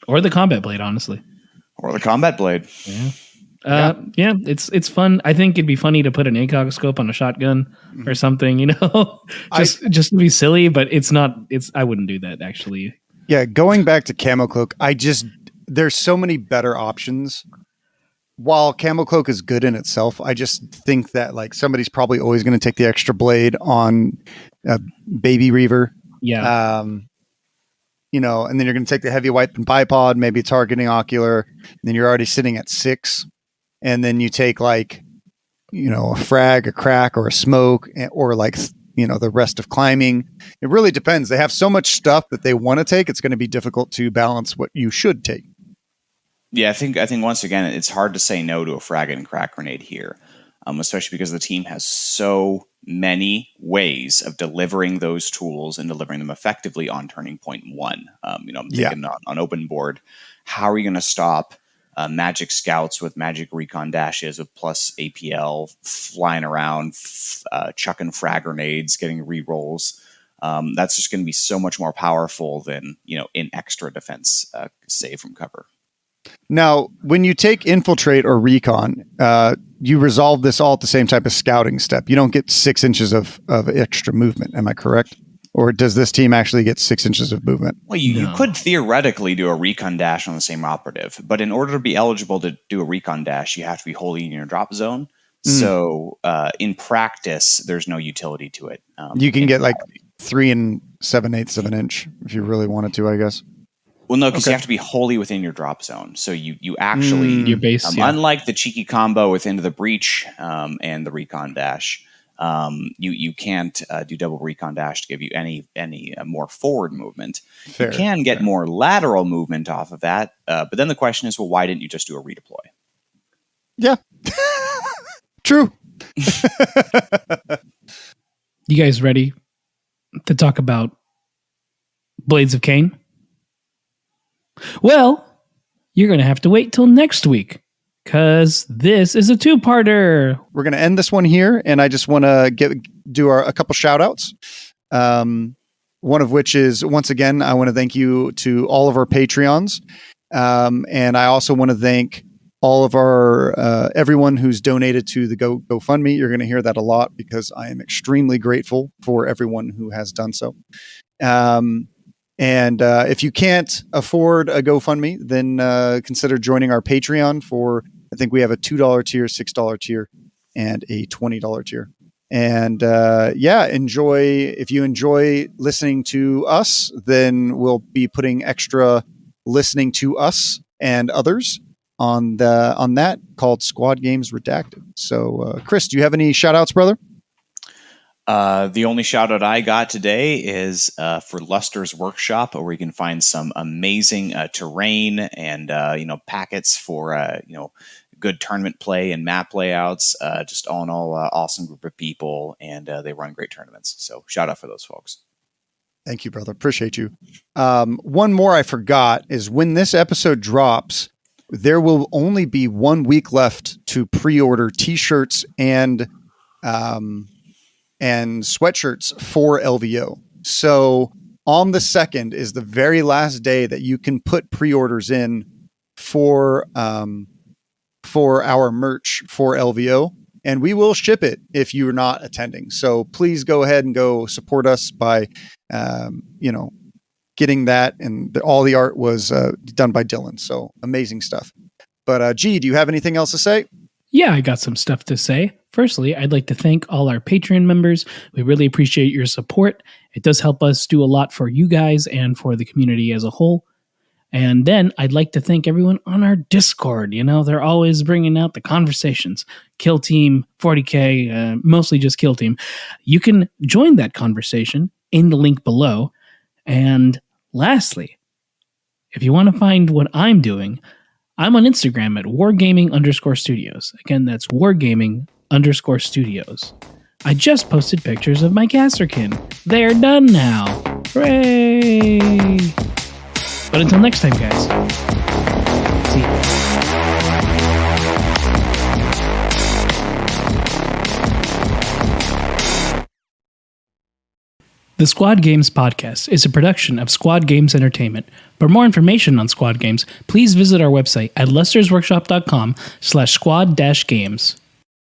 Or the combat blade, honestly. Or the combat blade. Yeah. Yeah, it's fun. I think it'd be funny to put an ACOG scope on a shotgun or something, just to be silly, but I wouldn't do that, actually. Yeah, going back to Camo Cloak, there's so many better options. While Camo Cloak is good in itself, I just think that like somebody's probably always going to take the extra blade on Baby Reaver. Yeah. And then you're going to take the heavy wipe and bipod, maybe targeting ocular, and then you're already sitting at 6. And then you take like, a frag, a crack, or a smoke, or like, the rest of climbing. It really depends. They have so much stuff that they want to take. It's going to be difficult to balance what you should take. Yeah, I think once again, it's hard to say no to a frag and crack grenade here, especially because the team has so many ways of delivering those tools and delivering them effectively on turning point 1. I'm thinking on open board, how are you going to stop magic scouts with magic recon dashes with plus APL flying around, chucking frag grenades, getting rerolls? That's just going to be so much more powerful than in extra defense save from cover. Now, when you take infiltrate or recon, you resolve this all at the same type of scouting step. You don't get 6 inches of extra movement. Am I correct? Or does this team actually get 6 inches of movement? Well, you could theoretically do a recon dash on the same operative, but in order to be eligible to do a recon dash, you have to be wholly in your drop zone. So in practice, there's no utility to it. You can get like 3 7/8 of an inch if you really wanted to, I guess. Well, no, because you have to be wholly within your drop zone. So you actually, your base, unlike the cheeky combo with Into the Breach and the recon dash, you can't do double recon dash to give you any more forward movement. Fair, you can get more lateral movement off of that, but then the question is, well, why didn't you just do a redeploy? Yeah, true. You guys ready to talk about Blades of Cain? Well, you're going to have to wait till next week, because this is a 2-parter. We're going to end this one here, and I just want to do a couple shout-outs. One of which is, once again, I want to thank you to all of our Patreons. And I also want to thank all of our everyone who's donated to the GoFundMe. You're going to hear that a lot because I am extremely grateful for everyone who has done so. And if you can't afford a GoFundMe, then consider joining our Patreon for, I think we have a $2 tier, $6 tier, and a $20 tier. And enjoy. If you enjoy listening to us, then we'll be putting extra listening to us and others on that called Squad Games Redacted. So, Chris, do you have any shout outs, brother? The only shout out I got today is for Luster's Workshop, where you can find some amazing terrain and packets for good tournament play and map layouts. Just all in all, awesome group of people, and they run great tournaments. So shout out for those folks. Thank you, brother. Appreciate you. One more I forgot is when this episode drops, there will only be 1 week left to pre-order T-shirts and sweatshirts for LVO. So on the 2nd is the very last day that you can put pre-orders in for our merch for LVO, and we will ship it if you're not attending. So please go ahead and go support us by, getting that. And all the art was done by Dylan. So amazing stuff. But G, do you have anything else to say? Yeah, I got some stuff to say. Firstly, I'd like to thank all our Patreon members. We really appreciate your support. It does help us do a lot for you guys and for the community as a whole. And then I'd like to thank everyone on our Discord. They're always bringing out the conversations. Kill Team, 40K, mostly just Kill Team. You can join that conversation in the link below. And lastly, If you want to find what I'm doing, I'm on Instagram at wargaming_studios. Again, that's wargaming_studios. I just posted pictures of my Casterkin. They're done now. Hooray! But until next time, guys. See ya. The Squad Games podcast is a production of Squad Games Entertainment. For more information on Squad Games, please visit our website at lestersworkshop.com/squad-games.